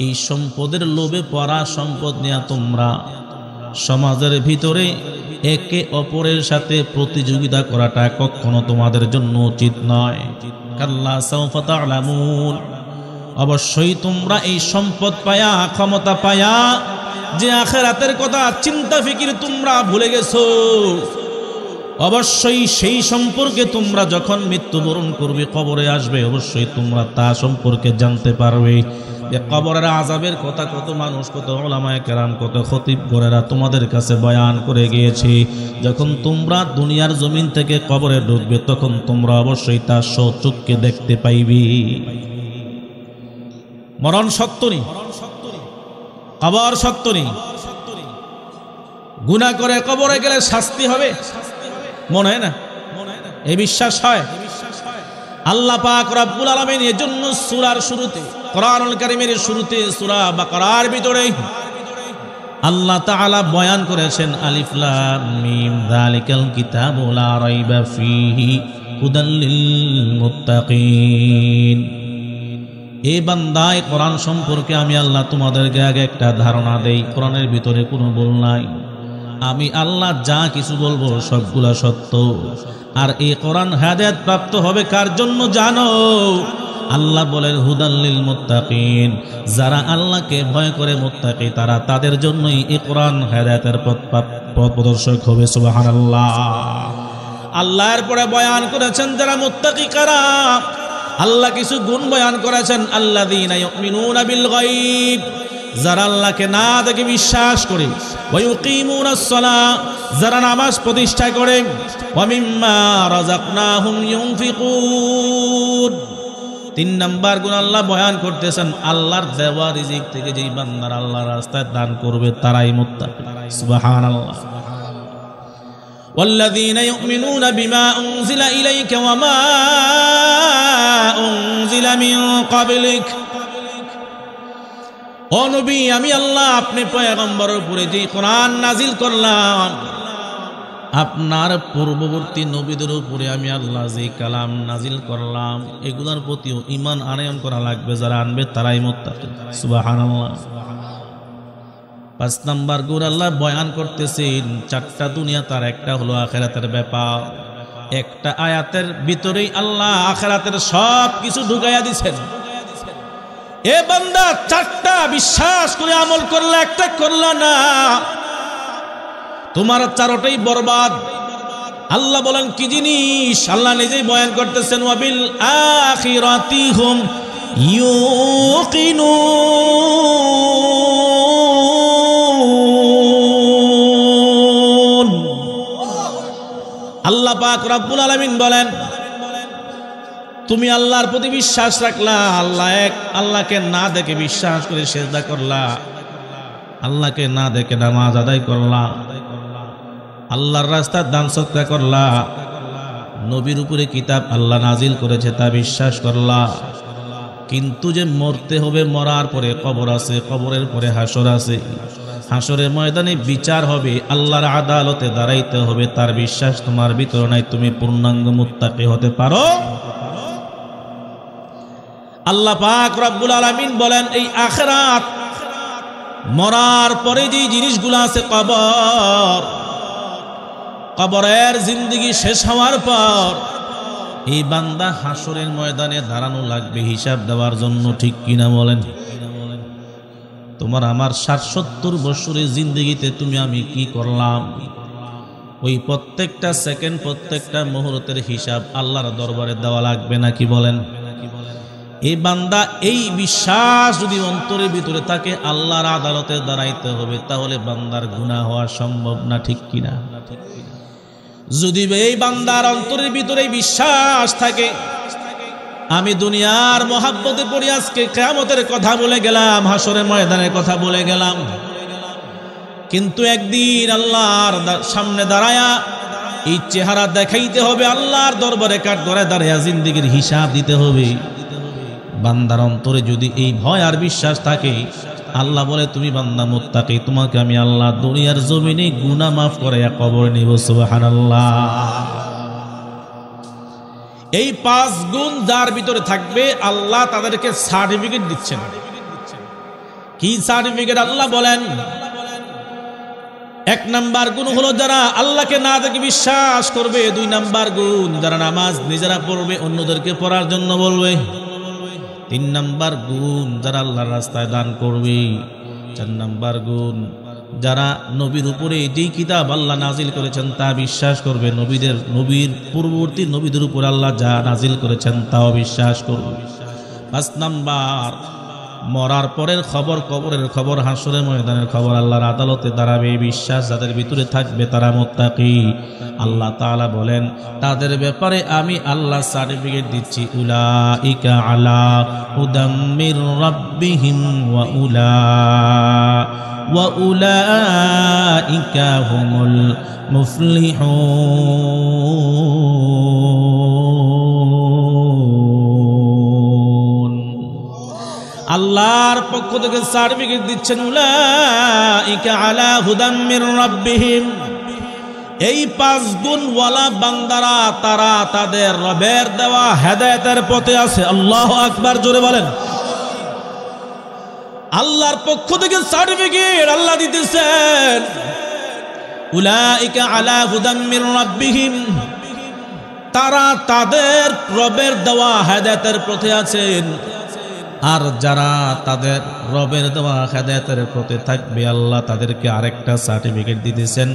Speaker 1: এই সম্পদের লোভে পড়া, সম্পদ নিয়ে তোমরা সমাজের ভিতরে একে অপরের সাথে প্রতিযোগিতা করাটা কখনো তোমাদের জন্য উচিত নয়। কাল্লা সাউফা তা'লামুন, অবশ্যই তোমরা এই সম্পদ পায়া, ক্ষমতা পায়া যে আখিরাতের কথা চিন্তা ফিকির তোমরা ভুলে গেছো, অবশ্যই সেই সম্পর্কে তোমরা যখন মৃত্যুবরণ করবে, কবরে আসবে, অবশ্যই তোমরা তা সম্পর্কে জানতে পারবে যে কবরের আযাবের কথা কত মানুষ, কত উলামায়ে কেরাম, কত খতিব গোরেরা তোমাদের কাছে বয়ান করে গিয়েছে। যখন তোমরা দুনিয়ার জমিন থেকে কবরে ঢুকবে তখন তোমরা অবশ্যই তা স্বচক্ষে দেখতে পাইবে। মরণ সত্য নেই, কবর সত্য নেই, গুনাহ করে কবরে গেলে শাস্তি হবে, মনে হয় না? এই বিশ্বাস হয়? আল্লাহ পাক রব্বুল আলামিন এজন্য সূরার শুরুতে, কোরআনুল কারীমের শুরুতে, সূরা বাকারার ভিতরে আল্লাহ তাআলা বয়ান করেছেন, আলিফ লাম মিম যালিকাল কিতাবু লা রাইবা ফীহি হুদাল লিল মুত্তাকিন। এই বান্দা, এই কোরআন সম্পর্কে আমি আল্লাহ তোমাদেরকে আগে একটা ধারণা দেই, কোরআনের ভিতরে কোনো ভুল নাই, আমি আল্লাহ যা কিছু বলবো সবগুলা সত্য। আর এই কোরআন হেদায়েত প্রাপ্ত হবে কার জন্য জানো? আল্লাহ বলেন হুদাল লিল মুত্তাকিন, যারা আল্লাহকে ভয় করে মুত্তাকি তারা, তাদের জন্যই এই কোরআন হেদায়েতের পথ প্রদর্শক হবে। সুবহানাল্লাহ। আল্লাহর পরে বয়ান করেছেন যারা মুত্তাকি কারা, আল্লাহ কিছু গুণ বয়ান করেছেন, আল্লাযীনা ইউমিনুনা বিল গায়ব, যারা আল্লাহকে না দেখে বিশ্বাস করে, ওয়া ইউকিমুনাস সালাহ, যারা নামাজ প্রতিষ্ঠা করে, ওয়া মিম্মা রাযাকনাহুম ইউনফিকুন। 3 নাম্বার গুণ আল্লাহ বয়ান করতেছেন, আল্লাহর দেওয়া রিজিক থেকে যেই বান্দারা আল্লাহর রাস্তায় দান করবে তারাই মুত্তাকি। সুবহানাল্লাহ। ওয়াল্লাযীনা ইউমিনুনা বিমা উনজিলা ইলাইকা ওয়া মা উনজিলা মিন ক্বাবলিক। ও নবী, আমি আল্লাহ আপনি পয়গম্বরের উপরে যে কোরআন নাজিল করলাম, আপনার পূর্ববর্তী নবীদের উপরে আমি আল্লাহ যে কালাম নাজিল করলাম, এগুলোর প্রতিও ঈমান আনয়ন করা লাগবে, যারা আনবে তারাই মুত্তাকি। সুবহানাল্লাহ। 5 নাম্বার গুণ আল্লাহ বয়ান করতেছেন, 4টা দুনিয়া তার, একটা হলো আখিরাতের ব্যাপার। একটা আয়াতের ভিতরেই আল্লাহ আখিরাতের সব কিছু ঢুকাইয়া দিয়েছেন। এ বান্দা, 4টা বিশ্বাস করে আমল করলে একটা করলা না, তোমার 4টাই বরবাদ। আল্লাহ বলেন কি জিনিস? আল্লাহ নিজেই বয়ান করতেছেন, ওয়াবিল আখিরাতি হুম ইউকিনুন। আল্লাহ পাক রব্বুল আলামিন বলেন, তুমি আল্লাহর প্রতি বিশ্বাস রাখলা, আল্লাহ এক, আল্লাহকে না দেখে বিশ্বাস করে সিজদা করলা, আল্লাহকে না দেখে নামাজ আদায় করলা, আল্লাহর রাস্তায় দান সদকা করলা, নবীর উপরে কিতাব আল্লাহ নাজিল করেছে তা বিশ্বাস করলা। কিন্তু যে মরতে হবে, মরার পরে কবর আছে, কবরের পরে হাসর আছে, হাসরের ময়দানে বিচার হবে, আল্লাহর আদালতে দাঁড়াইতে হবে, তার বিশ্বাস তোমার ভিতরে নাই, তুমি পূর্ণাঙ্গ মুত্তাকি হতে পারো? আল্লাহ পাক রব্বুল আলামিন বলেন, এই আখিরাত মরার পরে যে জিনিসগুলো আছে, কবরের জিন্দেগি শেষ হওয়ার পর এই বান্দা হাসরের ময়দানে দাঁড়ানো লাগবে হিসাব দেওয়ার জন্য, ঠিক কিনা বলেন? তোমার আমার ৬০-৭০ বছরের জিন্দেগিতে তুমি আমি কি করলাম, ওই প্রত্যেকটা সেকেন্ড, প্রত্যেকটা মুহূর্তের হিসাব আল্লাহর দরবারে দেওয়া লাগবে না, কি বলেন? এই বান্দা এই বিশ্বাস যদি অন্তরের ভিতরে থাকে আল্লাহর আদালতে দাঁড়াইতে হবে, তাহলে বান্দার গুনাহ হওয়া সম্ভব না, ঠিক কিনা? যদি এই বান্দার অন্তরের ভিতরে বিশ্বাস থাকে, আমি দুনিয়ার মহাব্বতে পড়ি, আজকে কিয়ামতের কথা বলে গেলাম, হাসরের ময়দানের কথা বলে গেলাম, কিন্তু একদিন আল্লাহর সামনে দাঁড়ায়া এই চেহারা দেখাইতে হবে, আল্লাহর দরবারে কাঠগড়ায় দাঁড়ায়া জিন্দেগির হিসাব দিতে হবে। বান্দার অন্তরে যদি এই ভয় আর বিশ্বাস থাকে, আল্লাহ বলে তুমি বান্দা মুত্তাকি, তোমাকে আমি আল্লাহ দুনিয়ার জমিনে গুনাহ মাফ করে কবরে নিব। সুবহানাল্লাহ। এই 5 গুণ যার ভিতরে থাকবে আল্লাহ তাদেরকে সার্টিফিকেট দিচ্ছেন। কি সার্টিফিকেট? আল্লাহ বলেন 1 নাম্বার গুণ হলো যারা আল্লাহকে না দেখে বিশ্বাস করবে, 2 নাম্বার গুণ যারা নামাজ নিজেরা পড়বে, অন্যদেরকে পড়ার জন্য বলবে, 3 নাম্বার গুণ যারা আল্লাহর রাস্তায় দান করবে, 4 নাম্বার গুণ যারা নবীর উপরে যেই কিতাব আল্লাহ নাজিল করেছেন তা বিশ্বাস করবে, নবীর পূর্ববর্তী নবীদের উপর আল্লাহ যা নাজিল করেছেন তাও বিশ্বাস করবে। 5 নাম্বার মরার পরের খবর, কবরের খবর, হাসরের ময়দানের খবর, আল্লাহর আদালতে দাঁড়াবে, বিশ্বাস যাদের ভিতরে থাকবে তারা মুত্তাকি। আল্লাহ তাআলা বলেন তাদের ব্যাপারে আমি আল্লাহ সার্টিফিকেট দিচ্ছি, উলাইকা আলা হুদাম মির রাব্বিহিম ওয়া উলাইকা হুমুল মুফলিহুন। আল্লাহর পক্ষ থেকে সার্টিফিকেট দিচ্ছেন, উলাইকা আলা হুদাম মির রাব্বিহিম, এই 5 গুণওয়ালা বান্দারা তারা তাদের রবের দেওয়া হেদায়েতের পথে আছে। আল্লাহু আকবার, জোরে বলেন। আল্লাহর পক্ষ থেকে সার্টিফিকেট আল্লাহ দিতেছেন, উলাইকা আলা হুদাম মির রাব্বিহিম, তারা তাদের রবের দেওয়া হেদায়েতের পথে আছেন। আর যারা তাদের রবের দেওয়া হেদায়েতের পথে থাকবে আল্লাহ তাদেরকে আরেকটা সার্টিফিকেট দিতেছেন,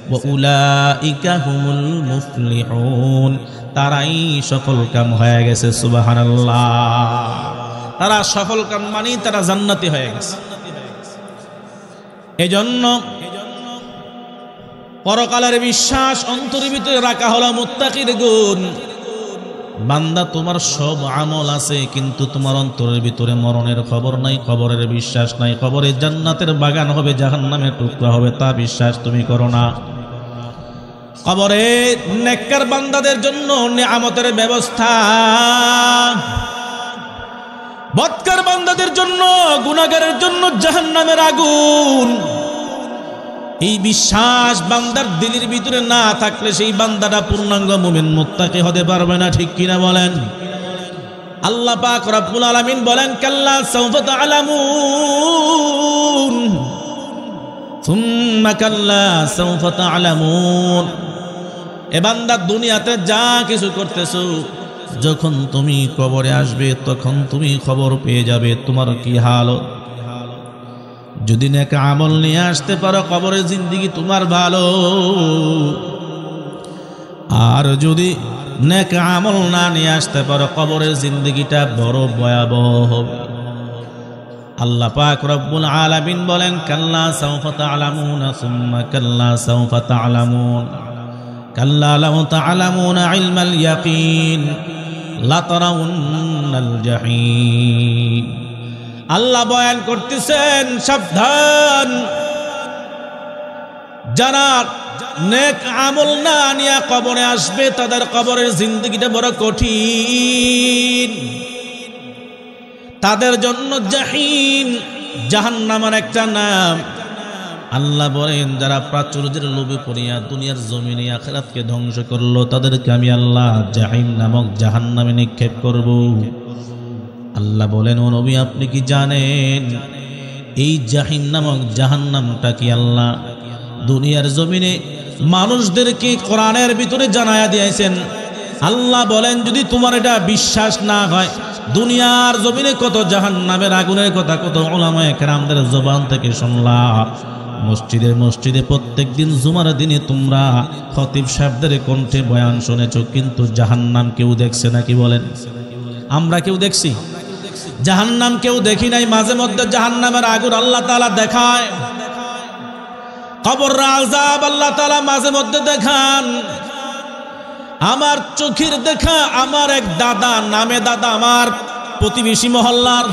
Speaker 1: ওয়া উলাইকা হুমুল মুফলিহুন, তারাই সফল কাম হয়ে গেছে। সুবহানাল্লাহ। তারা সফল কাম মানে তারা জান্নাতি হয়ে গেছে। এজন্য পরকালের বিশ্বাস অন্তরের ভিতরে রাখা হলো মুত্তাকির গুণ। বান্দা তোমার সব আমল আছে, কিন্তু তোমার অন্তরের ভিতরে মরণের খবর নাই, কবরের বিশ্বাস নাই, কবরে জান্নাতের বাগান হবে, জাহান্নামের টুকরা হবে, তা বিশ্বাস তুমি করো না। কবরে নেককার বান্দাদের জন্য নিয়ামতের ব্যবস্থা, বদকার বান্দাদের জন্য, গুনাহগারের জন্য জাহান্নামের আগুন। এই বিশ্বাস বান্দার দিলের ভিতরে না থাকলে সেই বান্দাটা পূর্ণাঙ্গ মুমিন মুত্তাকি হতে পারবে না, ঠিক কিনা বলেন? আল্লাহ পাক রব্বুল আলামিন বলেন, কাল্লা সাউফা তা'লামুন সুম্মা কাল্লা সাউফা তা'লামুন। এ বান্দা দুনিয়াতে যা কিছু করতেছো, যখন তুমি কবরে আসবে তখন তুমি খবর পেয়ে যাবে তোমার কি হালত। যদি নেক আমল নিয়ে আসতে পারো কবরের জিন্দেগি তোমার ভালো, আর যদি নেক আমল না নিয়ে আসতে পারো কবরের জিন্দেগিটা বড় ভয়াবহ হবে। আল্লাহ পাক রব্বুল আলামিন বলেন, কাল্লা সাউফা তা'লামুন সুম্মা কাল্লা সাউফা তা'লামুন কাল্লা লাউ তা'লামুনা ইলমাল ইয়াকিন লাতারাউন্নাল জাহিম। আল্লাহ বয়ান করতেছেন, সাবধান, যারা নেক আমল না নিয়ে কবরে আসবে তাদের কবরের জিন্দেগিটা বড় কঠিন, তাদের জন্য জাহিম, জাহান্নামের একটা নাম। আল্লাহ বলেন, যারা প্রাচুর্যের লোভে পড়িয়া দুনিয়ার জমিনে আখিরাতকে ধ্বংস করলো তাদেরকে আমি আল্লাহ জাহিম নামক জাহান্নামে নিক্ষেপ করব। আল্লাহ বলেন, ও নবী আপনি কি জানেন এই জাহিম নামক জাহান্নামটা কি আল্লাহ দুনিয়ার জমিনে মানুষদেরকে কোরআনের ভিতরে জানায়া দিয়েছেন। আল্লাহ বলেন যদি তোমার এটা বিশ্বাস না হয়, দুনিয়ার জমিনে কত জাহান্নামের আগুনের কথা কত উলামায়ে কেরামদের জবান থেকে শুনলা। মসজিদে মসজিদে প্রত্যেক দিন জুমার দিনে তোমরা খতিব সাহেবদের কণ্ঠে বয়ান শুনেছো, কিন্তু জাহান্নাম কেউ দেখছে নাকি বলেন? আমরা কেউ দেখছি? জাহান্নাম কেউ দেখি নাই। মাঝে মধ্যে জাহান্নামের আগুন আল্লাহ তাআলা দেখায়, কবরের আযাব আল্লাহ তাআলা মাঝে মধ্যে দেখান। আমার চোখের দেখা আমার এক দাদা, নামে দাদা, আমার প্রতিবেশী মহল্লার,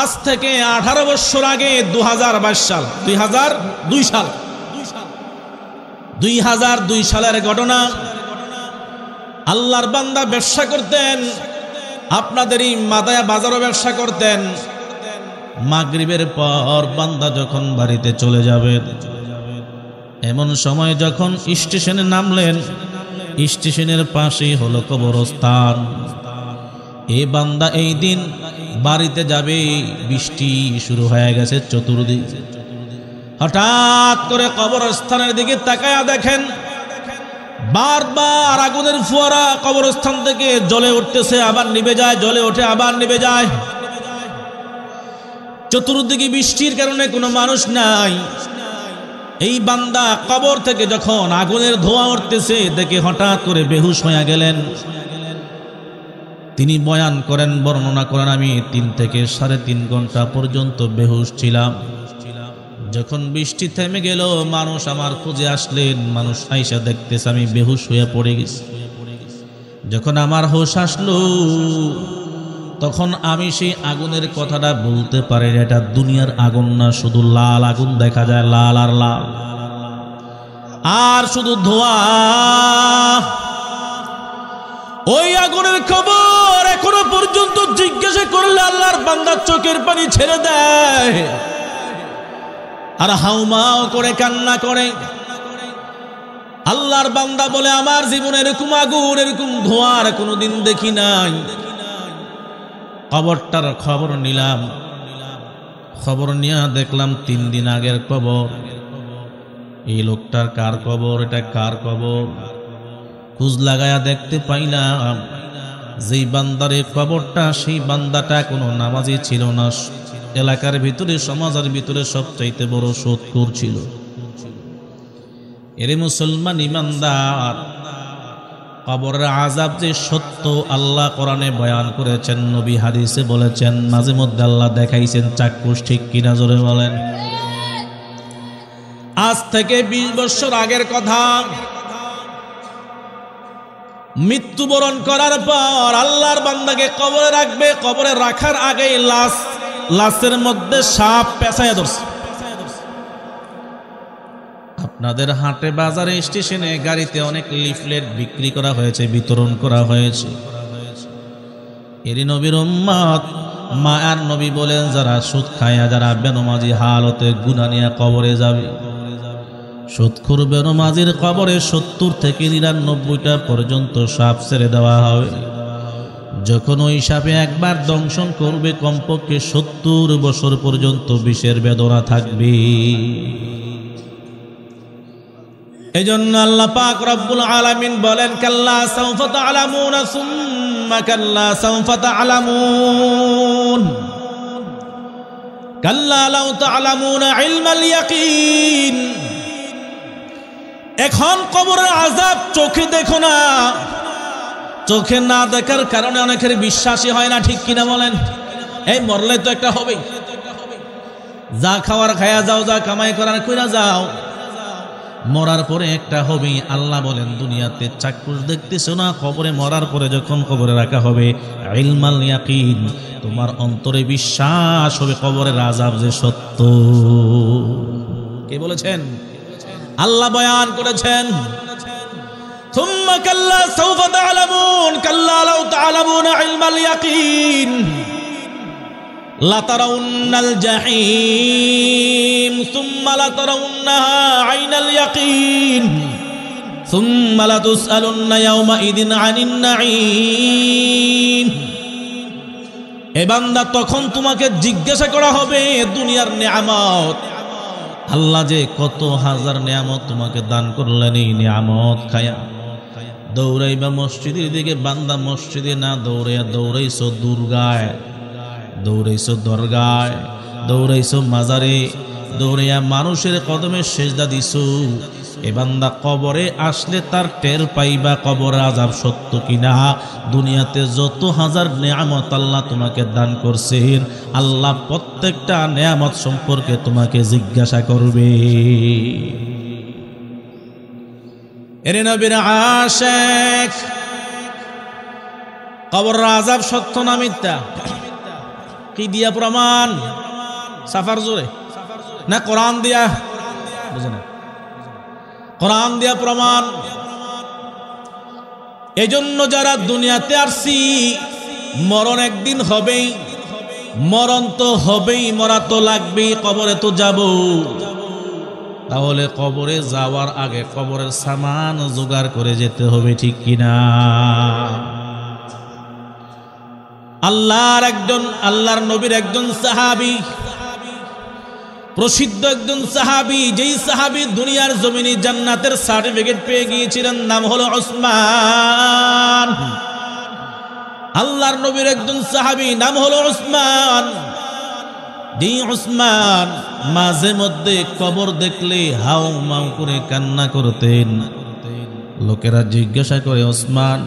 Speaker 1: আজ থেকে 18 বছর আগে 2002 সালের ঘটনা। আল্লাহর বান্দা ব্যবসা করতেন, আপনাদেরই মাদায়া বাজারও ব্যবসা করতেন। মাগরিবের পর বান্দা যখন বাড়িতে চলে যাবেন, এমন সময় যখন স্টেশনে নামলেন, স্টেশনের পাশেই হলো কবরস্থান। এই বান্দা এই দিন বাড়িতে যাবে, বৃষ্টি শুরু হয়ে গেছে চতুর্দিক। হঠাৎ করে কবরস্থানের দিকে তাকায়া দেখেন বারবার আগুনের ফোয়ারা কবরস্থান থেকে জ্বলে উঠতেছে, আবার নিভে যায়, জ্বলে ওঠে, আবার নিভে যায়। চতুর্দিকে বৃষ্টির কারণে কোনো মানুষ নাই। এই বান্দা কবর থেকে যখন আগুনের ধোঁয়া উঠতেছে দেখে হঠাৎ করে বেহুশ হয়ে গেলেন। তিনি বয়ান করেন, বর্ণনা করেন, আমি 3 থেকে 3.5 ঘন্টা পর্যন্ত বেহুশ ছিলাম। যখন বৃষ্টি থেমে গেল, মানুষ আমার খুঁজে আসলেন, মানুষ আইসা দেখতেছে আমি বেহুশ হয়ে পড়ে গেছি। যখন আমার হোশ আসলো, তখন আমি সেই আগুনের কথাটা বলতে পারি, এটা দুনিয়ার আগুন না, শুধু লাল আগুন দেখা যায়, লাল আর লাল, আর শুধু ধোঁয়া। ওই আগুনের খবর এখনো পর্যন্ত জিজ্ঞাসা করলে আল্লাহর বান্দা চোখের পানি ছেড়ে দেয় আর হাউমাও করে কান্না করে। আল্লাহর বান্দা বলে আমার জীবনে এরকম আগুন, এরকম ধোঁয়ার কোনোদিন দেখি নাই। কবরটার খবর নিলাম, খবর নিয়ে দেখলাম 3 দিন আগের কবর। এই লোকটার কার কবর, এটা কার কবর? খোঁজ লাগায়া দেখতে পাইলাম যেই বান্দারে কবরটা, সেই বান্দাটা কোনো নামাজি ছিল না, এলাকার ভিতরে সমাজের ভিতরে সবচাইতে বড় সুদখোর ছিল। এরে মুসলমান ইমানদার, কবরের আযাব যে সত্য আল্লাহ কোরআনে বয়ান করেছেন, নবী হাদিসে বলেছেন, মাঝে মধ্যে আল্লাহ দেখাইছেন চাক্ষুষ, ঠিক কিনা জোরে বলেন? আজ থেকে 20 বছর আগের কথা। মৃত্যুবরণ করার পর আল্লাহর বান্দাকে কবরে রাখবে, কবরে রাখার আগেই লাশের মধ্যে সাপ পেঁচাইয়া ধরছে। আপনাদের হাটে বাজারে স্টেশনে গাড়িতে অনেক লিফলেট বিক্রি করা হয়েছে, বিতরণ করা হয়েছে। এরই নবীর উম্মত মায়ার নবী বলেন, যারা সুদ খায়া, যারা বেনমাজি হালতে গুনাহ নিয়ে কবরে যাবে, সুদখোর বেনমাজির কবরে 70 থেকে 99টা পর্যন্ত সাপ ছেড়ে দেওয়া হবে। যখন ওই সাপে একবার দংশন করবে, কমপক্ষে 70 বছর পর্যন্ত বিষের বেদনা থাকবে। এজন্য আল্লাহ পাক রব্বুল আলামিন বলেন, কাল্লা সাউফা তা'লামুনা সুম্মা কাল্লা সাউফা তা'লামুন কাল্লা লাউ তা'লামুনা ইলমাল ইয়াকিন। এখন কবরের আযাব চোখে দেখো না, চোখে না দেখার কারণে অনেকের বিশ্বাসই হয় না, ঠিক কিনা বলেন? এই মরলে তো একটা হবেই, যা খাওয়ার খায়া যাও, যা কামাই করার কইরা যাও, মরার পরে একটা হবেই। আল্লাহ বলেন দুনিয়াতে চাক্ষুষ দেখতেছো না, কবরে মরার পরে যখন কবরে রাখা হবে, ইলমাল ইয়াকিন, তোমার অন্তরে বিশ্বাস হবে কবরের আযাব যে সত্য। কে বলেছেন? আল্লাহ বয়ান করেছেন, সুম্মা কাল্লা সাউফা তা'লামুন কাল্লা লাউ তা'লামুনা ইলমাল ইয়াকিন লাতারাউন্নাল জাহিম সুম্মা লাতারাউন্নাহা আইনাল ইয়াকিন সুম্মা লাতুসআলুন্না ইয়াওমা ইদিন আনিন নাঈম। এ বান্দা তখন তোমাকে জিজ্ঞাসা করা হবে দুনিয়ার নিয়ামত, আল্লাহ যে কত হাজার নিয়ামত তোমাকে দান করলেন, এই নিয়ামত খায়া দৌড়াইবা মসজিদের দিকে। বান্দা মসজিদে না দৌড়াইয়া দৌড়াইছো দুর্গায়, দৌড়াইছো দরগায়, দৌড়াইছো মাজারে, দৌড়াইয়া মানুষের কদমে সেজদা দিছো। এ বান্দা কবরে আসলে তার টের পাইবা কবর আযাব সত্য কিনা। দুনিয়াতে যত হাজার নিয়ামত আল্লাহ তোমাকে দান করছেন, আল্লাহ প্রত্যেকটা নিয়ামত সম্পর্কে তোমাকে জিজ্ঞাসা করবে। এরে নবীর আশিক, কবর আযাব সত্য না মিথ্যা? কি দিয়া প্রমাণ? সাফার জোরে না কোরআন দিয়া? বুঝে না, কোরআন দিয়া প্রমাণ। এজন্য যারা দুনিয়াতে আসছি, মরণ একদিন হবেই, মরণ তো হবেই, মরা তো লাগবেই, কবরে তো যাব। তাহলে কবরে যাওয়ার আগে কবরের সামান জোগাড় করে যেতে হবে, ঠিক কিনা? আল্লাহর নবীর একজন সাহাবী, প্রসিদ্ধ একজন সাহাবী, যেই সাহাবী দুনিয়ার জমিনে জান্নাতের সার্টিফিকেট পেয়ে গিয়েছিলেন, নাম হলো উসমান। আল্লাহর নবীর একজন সাহাবী, নাম হলো উসমান। যেই উসমান মাঝে মধ্যে কবর দেখলে হাউ মাউ করে কান্না করতেন। লোকেরা জিজ্ঞাসা করে, উসমান,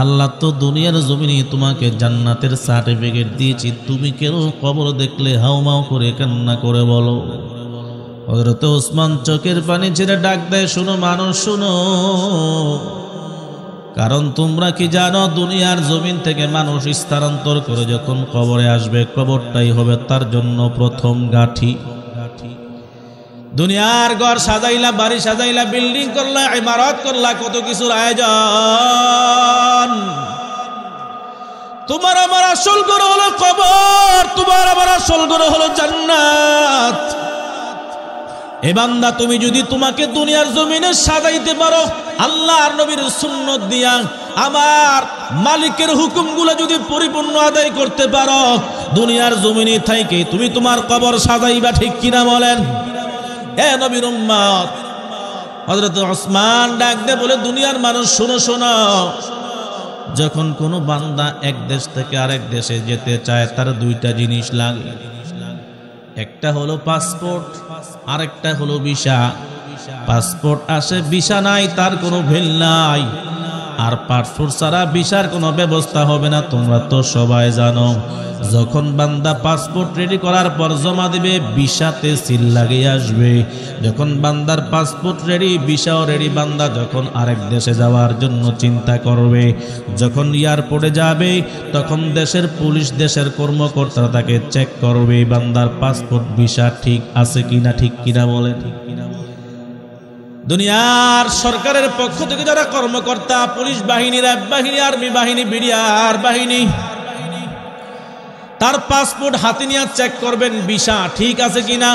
Speaker 1: আল্লাহ তো দুনিয়ার জমিনে তোমাকে জান্নাতের সার্টিফিকেট দিয়েছি, তুমি কেন কবর দেখলে হাউমাউ করে কান্না করে বলো? হযরত ওসমান চোখের পানি ছেড়ে ডাক দেয়, শুনো মানুষ শুনো, কারণ তোমরা কি জানো দুনিয়ার জমিন থেকে মানুষ স্থানান্তর করে যখন কবরে আসবে, কবরটাই হবে তার জন্য প্রথম গাঠি। দুনিয়ার ঘর সাজাইলা, বাড়ি সাজাইলা, বিল্ডিং করলা, ইমারত করলা, কত কিছুর আয়োজন। তোমার আমার আসল ঘর হলো কবর, তোমার আমার আসল ঘর হলো জান্নাত। এ বান্দা, তুমি যদি তোমাকে দুনিয়ার জমিনে সাজাইতে পারো আল্লাহর নবীর সুন্নত দিয়া, আমার মালিকের হুকুমগুলো যদি পরিপূর্ণ আদায় করতে পারো, দুনিয়ার জমিনে থেকে তুমি তোমার কবর সাজাইবা, ঠিক কিনা বলেন? এ নবীর উম্মত, হযরত ওসমান ডাক দিয়ে বলে, দুনিয়ার মানুষ শোনো শোনো, যখন কোনো বান্দা এক দেশ থেকে আরেক দেশে যেতে চায় তার দুইটা জিনিস লাগে, একটা হলো পাসপোর্ট, আরেকটা হলো ভিসা। পাসপোর্ট আসে, ভিসা নাই, তার কোনো ভেল নাই। আর পাসপোর্ট ছাড়া ভিসার কোনো ব্যবস্থা হবে না, তোমরা তো সবাই জানো। যখন বান্দা পাসপোর্ট রেডি করার পর জমা দিবে, ভিসাতে সিল লাগিয়ে আসবে। যখন বান্দার পাসপোর্ট রেডি, ভিসাও রেডি, বান্দা যখন আরেক দেশে যাওয়ার জন্য চিন্তা করবে, যখন এয়ারপোর্টে যাবে, তখন দেশের পুলিশ, দেশের কর্মকর্তারা তাকে চেক করবে বান্দার পাসপোর্ট ভিসা ঠিক আছে কিনা, ঠিক কিনা বলেন? দুনিয়ার সরকারের পক্ষ থেকে যারা কর্মকর্তা, পুলিশ বাহিনী, র্যাব বাহিনী, আর্মি বাহিনী, বিডিআর বাহিনী, তার পাসপোর্ট হাতে নিয়ে চেক করবেন ভিসা ঠিক আছে কিনা।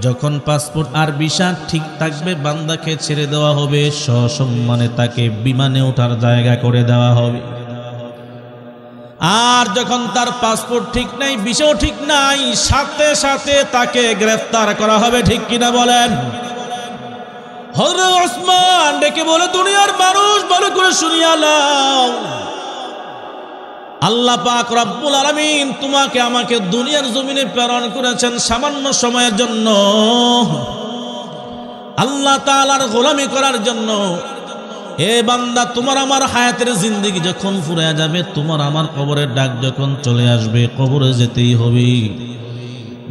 Speaker 1: যখন পাসপোর্ট আর ভিসা ঠিক থাকবে, বান্দাকে ছেড়ে দেওয়া হবে, সসম্মানে তাকে বিমানে ওঠার জায়গা করে দেওয়া হবে। আর যখন তার পাসপোর্ট ঠিক নাই, ভিসাও ঠিক নাই, সাথে সাথে তাকে গ্রেফতার করা হবে, ঠিক কিনা বলেন? হযরত ওসমান ডেকে বলে, দুনিয়ার মানুষ ভালো করে শুনিয়া নাও, আল্লাহ পাক রব্বুল আলামিন তোমাকে আমাকে দুনিয়ার জমিনে প্রেরণ করেছেন সামান্য সময়ের জন্য, আল্লাহ তাআলার গোলামি করার জন্য। এ বান্দা, তোমার আমার হায়াতের জিন্দেগি যখন ফুরিয়ে যাবে, তোমার আমার কবরের ডাক যখন চলে আসবে, কবরে যেতেই হবে।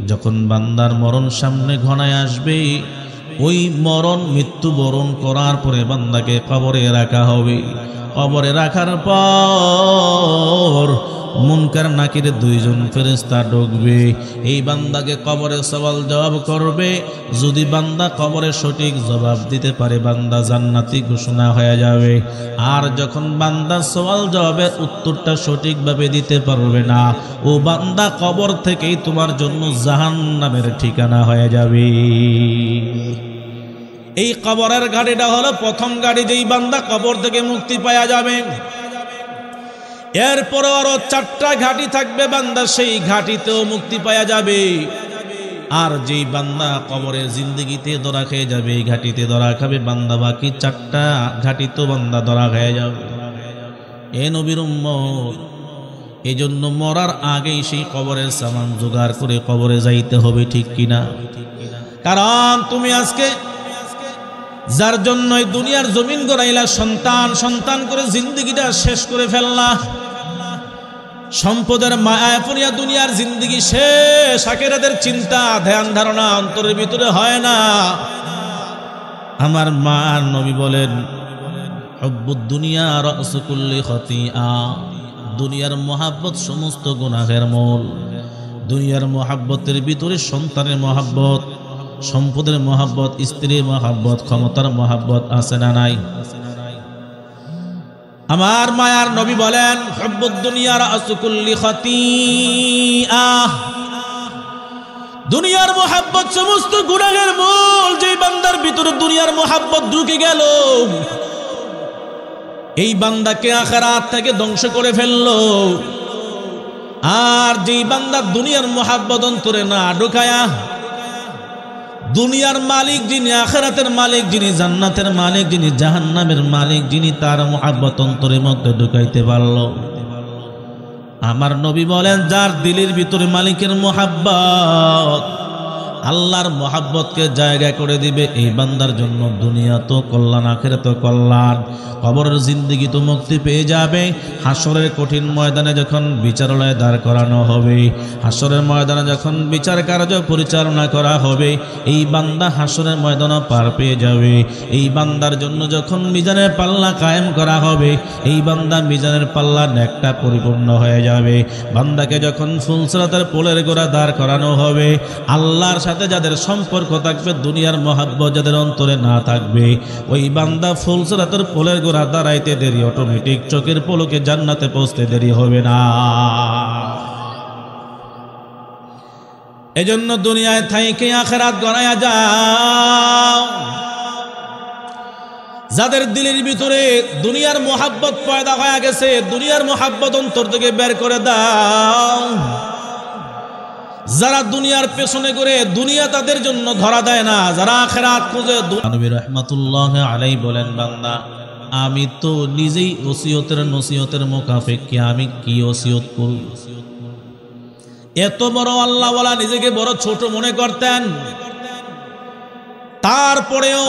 Speaker 1: যখন বান্দার মরণ সামনে ঘনায় আসবে, ওই মরণ মৃত্যুবরণ করার পরে বান্দাকে কবরে রাখা হবে। কবরে রাখার পর মুনকার নাকির দুইজন ফেরেশতা ঢুকবে, এই বান্দাকে কবরে সওয়াল জবাব করবে। যদি বান্দা কবরে সঠিক জবাব দিতে পারে, বান্দা জান্নাতি ঘোষণা হয়ে যাবে। আর যখন বান্দা সওয়াল জবাবের উত্তরটা সঠিকভাবে দিতে পারবে না, ও বান্দা কবর থেকেই তোমার জন্য জাহান্নামের ঠিকানা হয়ে যাবে। এই কবরের গাড়িটা হলো প্রথম গাড়ি, যেই বান্দা কবর থেকে মুক্তি পাওয়া যাবে। এরপরে আরো 4টা ঘাঁটি থাকবে বান্দা, সেই ঘাঁটিতেও মুক্তি পাওয়া যাবে। আর যেই বান্দা কবরে জিন্দগিতে ধরা খেয়ে যাবে, এই ঘাঁটিতে ধরা খাবে বান্দা, বাকি 4টা ঘাঁটিতেও বান্দা ধরা খেয়ে যাবে। এ নবীর উম্মত, এই জন্য মরার আগেই সেই কবরের সামান জোগাড় করে কবরে যাইতে হবে, ঠিক কিনা? কারণ তুমি আজকে যার জন্য এই দুনিয়ার জমিন গড়াইলা, সন্তান সন্তান করে জিন্দগিটা শেষ করে ফেললা, সম্পদের মায়া পড়িয়া দুনিয়ার জিন্দগি শেষ, আখিরাতের চিন্তা ধ্যান ধারণা অন্তরের ভিতরে হয় না। আমার মা আর নবী বলেন, হুব্বুদ দুনিয়া রাসু কুল্লি খতিআ, দুনিয়ার মহাব্বত সমস্ত গুনাহের মূল। দুনিয়ার মহাব্বতের ভিতরে সন্তানের মহাব্বত, সম্পদের মহাব্বত, স্ত্রীর মহাব্বত, ক্ষমতার মহাব্বত আছে না নাই? আমার মায়ার নবী বলেন, হুব্বুদ দুনিয়া রাসু কুল্লি খতিআ, দুনিয়ার মহাব্বত সমস্ত গুনাহের মূল। যেই বান্দার ভিতরে দুনিয়ার মহাব্বত ঢুকে গেল, এই বান্দাকে আখিরাত থেকে ধ্বংস করে ফেললো। আর যেই বান্দা দুনিয়ার মহাব্বত অন্তরে না ঢুকায়া, দুনিয়ার মালিক যিনি, আখিরাতের মালিক যিনি, জান্নাতের মালিক যিনি, জাহান্নামের মালিক যিনি, তার মহাব্বত অন্তরের মধ্যে ঢুকাইতে পারল, আমার নবী বলেন, যার দিলের ভিতরে মালিকের মহাব্বত, আল্লাহর মহাব্বতকে জায়গা করে দিবে, এই বান্দার জন্য দুনিয়া তো কল্যাণ, আখিরাত তো কল্যাণ, কবরের জিন্দগি তো মুক্তি পেয়ে যাবে। হাসরের কঠিন ময়দানে যখন বিচারালয়ে দাঁড় করানো হবে, হাসরের ময়দানে যখন বিচার কার্য পরিচালনা করা হবে, এই বান্দা হাসরের ময়দানও পার পেয়ে যাবে। এই বান্দার জন্য যখন মিজানের পাল্লা কায়েম করা হবে, এই বান্দা মিজানের পাল্লা নেকটা পরিপূর্ণ হয়ে যাবে। বান্দাকে যখন ফুলসিরাতের পোলের গোড়া দাঁড় করানো হবে, আল্লাহর সাথে যাদের সম্পর্ক থাকবে, দুনিয়ার মহাব্বত যাদের অন্তরে না থাকবে, ওই বান্দা ফুলসিরাতের পোলের গোড়া দাঁড়াইতে দেরি, অটোমেটিক চোখের পলকে জান্নাতে পৌঁছতে দেরি হবে না। এজন্য দুনিয়ায় থাইকে আখিরাত গড়ায়া যাও। যাদের দিলের ভিতরে দুনিয়ার মহাব্বত পয়দা হয়ে গেছে, দুনিয়ার মহাব্বত অন্তর থেকে বের করে দাও। যারা দুনিয়ার পেছনে ঘুরে, দুনিয়া তাদের জন্য ধরা দেয় না, যারা আখিরাত খুঁজে। নবী রাহমাতুল্লাহ আলাইহি বলেন, বান্দা আমি তো নিজেই ওসিয়তের নসিহতের মুখাপেক্ষী, আমি কি ওসিয়ত করব? এত বড় আল্লাহওয়ালা নিজেকে বড় ছোট মনে করতেন। তারপরেও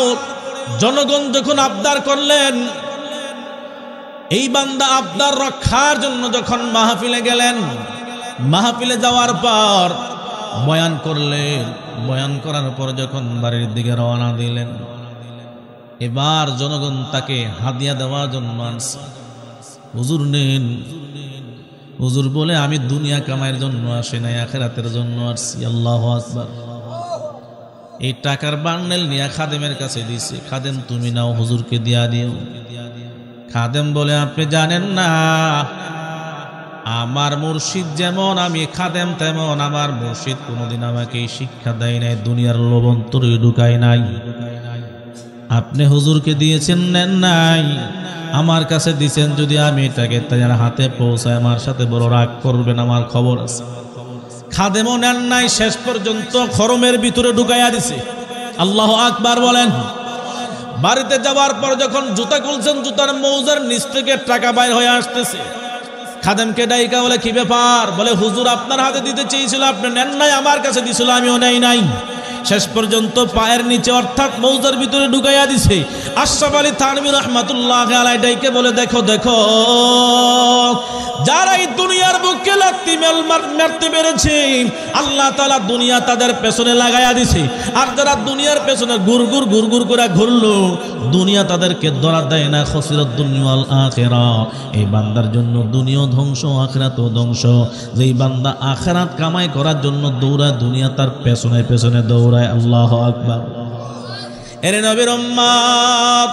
Speaker 1: জনগণ যখন আবদার করলেন, এই বান্দা আবদার রক্ষার জন্য যখন মাহফিলে গেলেন, মাহফিলে যাওয়ার পর বয়ান করলেন, বয়ান করার পর যখন বাড়ির দিকে রওনা দিলেন, এবার জনগণ তাকে হাদিয়া দেওয়ার জন্য আনছে। হুজুর নেন, হুজুর বলে, আমি দুনিয়া কামাইয়ের জন্য আসি নাই, আখিরাতের জন্য আসছি। আল্লাহু আকবার। এই টাকার বান্ডেল নিয়ে খাদেমের কাছে দিছে, খাদেম তুমি নাও, হুজুরকে দিয়া দিও। খাদেম বলে, আপনি জানেন না, আমার মুর্শিদ যেমন আমি খাদেম তেমন। আমার মুর্শিদ কোনোদিন আমাকে শিক্ষা দেয় নাই, দুনিয়ার লোভ অন্তরে ঢুকায় নাই। আপনি হুজুরকে দিয়েছেন, নেন নাই, আমার কাছে দিয়েছেন। যদি আমি এটাকে তার হাতে পৌঁছায়, আমার সাথে বড় রাগ করবেন, আমার খবর আছে। খাদেমও নেন নাই, শেষ পর্যন্ত খরমের ভিতরে ঢুকাইয়া দিছে। আল্লাহু আকবার বলেন। বাড়িতে যাওয়ার পর যখন জুতা খুলছেন, জুতার মৌজার নিচ থেকে টাকা বাইর হয়ে আসতেছে। খাদেমকে ডাইকা বলে, কি ব্যাপার? বলে, হুজুর আপনার হাতে দিতে চেয়েছিল, আপনি নেন নাই, আমার কাছে দিছিল, আমিও নেই নাই। শেষ পর্যন্ত পায়ের নিচে অর্থাৎ মৌজার ভিতরে ঢুকাইয়া দিছে। আশরাফ আলী থানভী রাহমাতুল্লাহ আলাইহি ডাইকে বলে, দেখো দেখো, যারা এই দুনিয়ার বুকে লাত্তি মারতে পেরেছে, আল্লাহ তাআলা দুনিয়া তাদের পেছনে লাগাইয়া দিছে। আর যারা দুনিয়ার পেছনে গুরগুর গুরগুর করে ঘুরলো, দুনিয়া তাদেরকে ধরা দেয় না। খসিরাত দুনিয়া ওয়াল আখিরা। এই বান্দার জন্য দুনিয়া ধ্বংস, আখিরাতও ধ্বংস। যেই বান্দা আখিরাত কামাই করার জন্য দৌড়ায়, দুনিয়া তার পেছনে পেছনে দৌড়ায়। আল্লাহু আকবার। এরে নবীর উম্মত,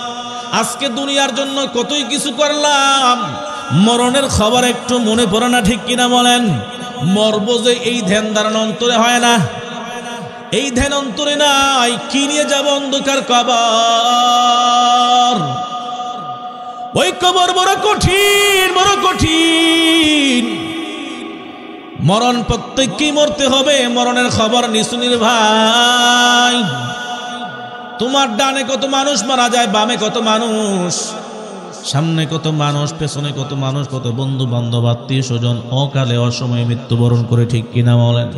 Speaker 1: আজকে দুনিয়ার জন্য কতই কিছু করলাম, মরণের খবর একটু মনে পড়ে না, ঠিক কিনা বলেন? মরব যে এই ধ্যান ধারণা অন্তরে হয় না, এই ধ্যান অন্তরে নাই। কি নিয়ে যাব অন্ধকার কবর? ওই কবর বড় কঠিন, বড় কঠিন। মরণ প্রত্যেককেই মরতে হবে, মরণের খবর নিশুনির ভাই। তোমার ডানে কত মানুষ মারা যায়, বামে কত মানুষ, সামনে কত মানুষ, পেছনে কত মানুষ, কত বন্ধু বান্ধব আত্মীয় স্বজন অকালে অসময়ে মৃত্যুবরণ করে, ঠিক কিনা বলেন?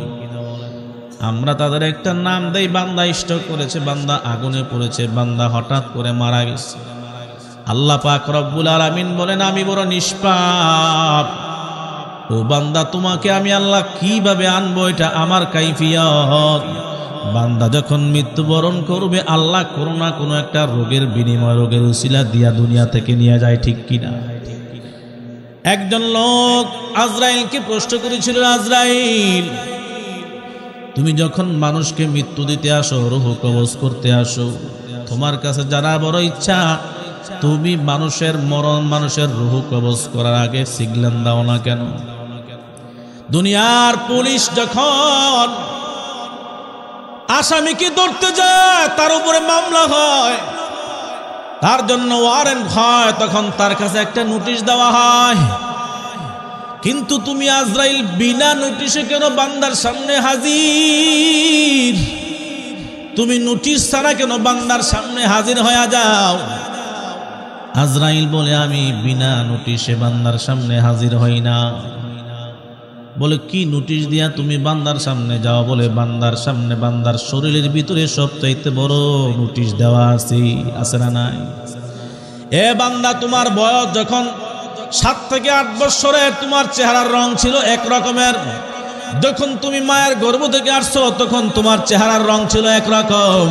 Speaker 1: আমরা তাদের একটা নাম দেই, বান্দা স্ট্রোক করেছে, বান্দা আগুনে পড়েছে, বান্দা হঠাৎ করে মারা গেছে। আল্লাহ পাক রব্বুল আলামিন বলেন, আমি বড় নিষ্পাপ, ও বান্দা তোমাকে আমি আল্লাহ কিভাবে আনবো, এটা আমার কাইফিয়ত। বান্দা যখন মৃত্যুবরণ করবে, আল্লাহ কোনো না কোনো একটা রোগের বিনিময়, রোগের উসিলা দিয়া দুনিয়া থেকে নিয়ে যায়, ঠিক কিনা? একজন লোক আজরাইলকে প্রশ্ন করেছিল, আজরাইল তুমি যখন মানুষকে মৃত্যু দিতে আসো, রূহ কবজ করতে আসো, তোমার কাছে জানা বড় ইচ্ছা, তুমি মানুষের মরণ, মানুষের রূহ কবজ করার আগে সিগন্যাল দাও না কেন? দুনিয়ার পুলিশ যখন আসামিকে ধরতে যায়, তার উপরে মামলা হয়, তার জন্য ওয়ারেন্ট হয়, তখন তার কাছে একটা নোটিশ দেওয়া হয়। কিন্তু তুমি আজরাইল বিনা নোটিশে কেন বান্দার সামনে হাজির? তুমি নোটিশ ছাড়া কেন বান্দার সামনে হাজির হয়ে যাও? আজরাইল বলে, আমি বিনা নোটিশে বান্দার সামনে হাজির হই না। বলে, কি নোটিশ দিয়া তুমি বান্দার সামনে যাও? বলে, বান্দার সামনে বান্দার শরীরের ভিতরে সবচাইতে বড় নোটিশ দেওয়া আছে না নাই? এ বান্দা, তোমার বয়স যখন 7 থেকে 8 বছরের, তোমার চেহারার রং ছিল এক রকমের। যখন তুমি মায়ের গর্ভ থেকে আসছো, তখন তোমার চেহারার রং ছিল একরকম।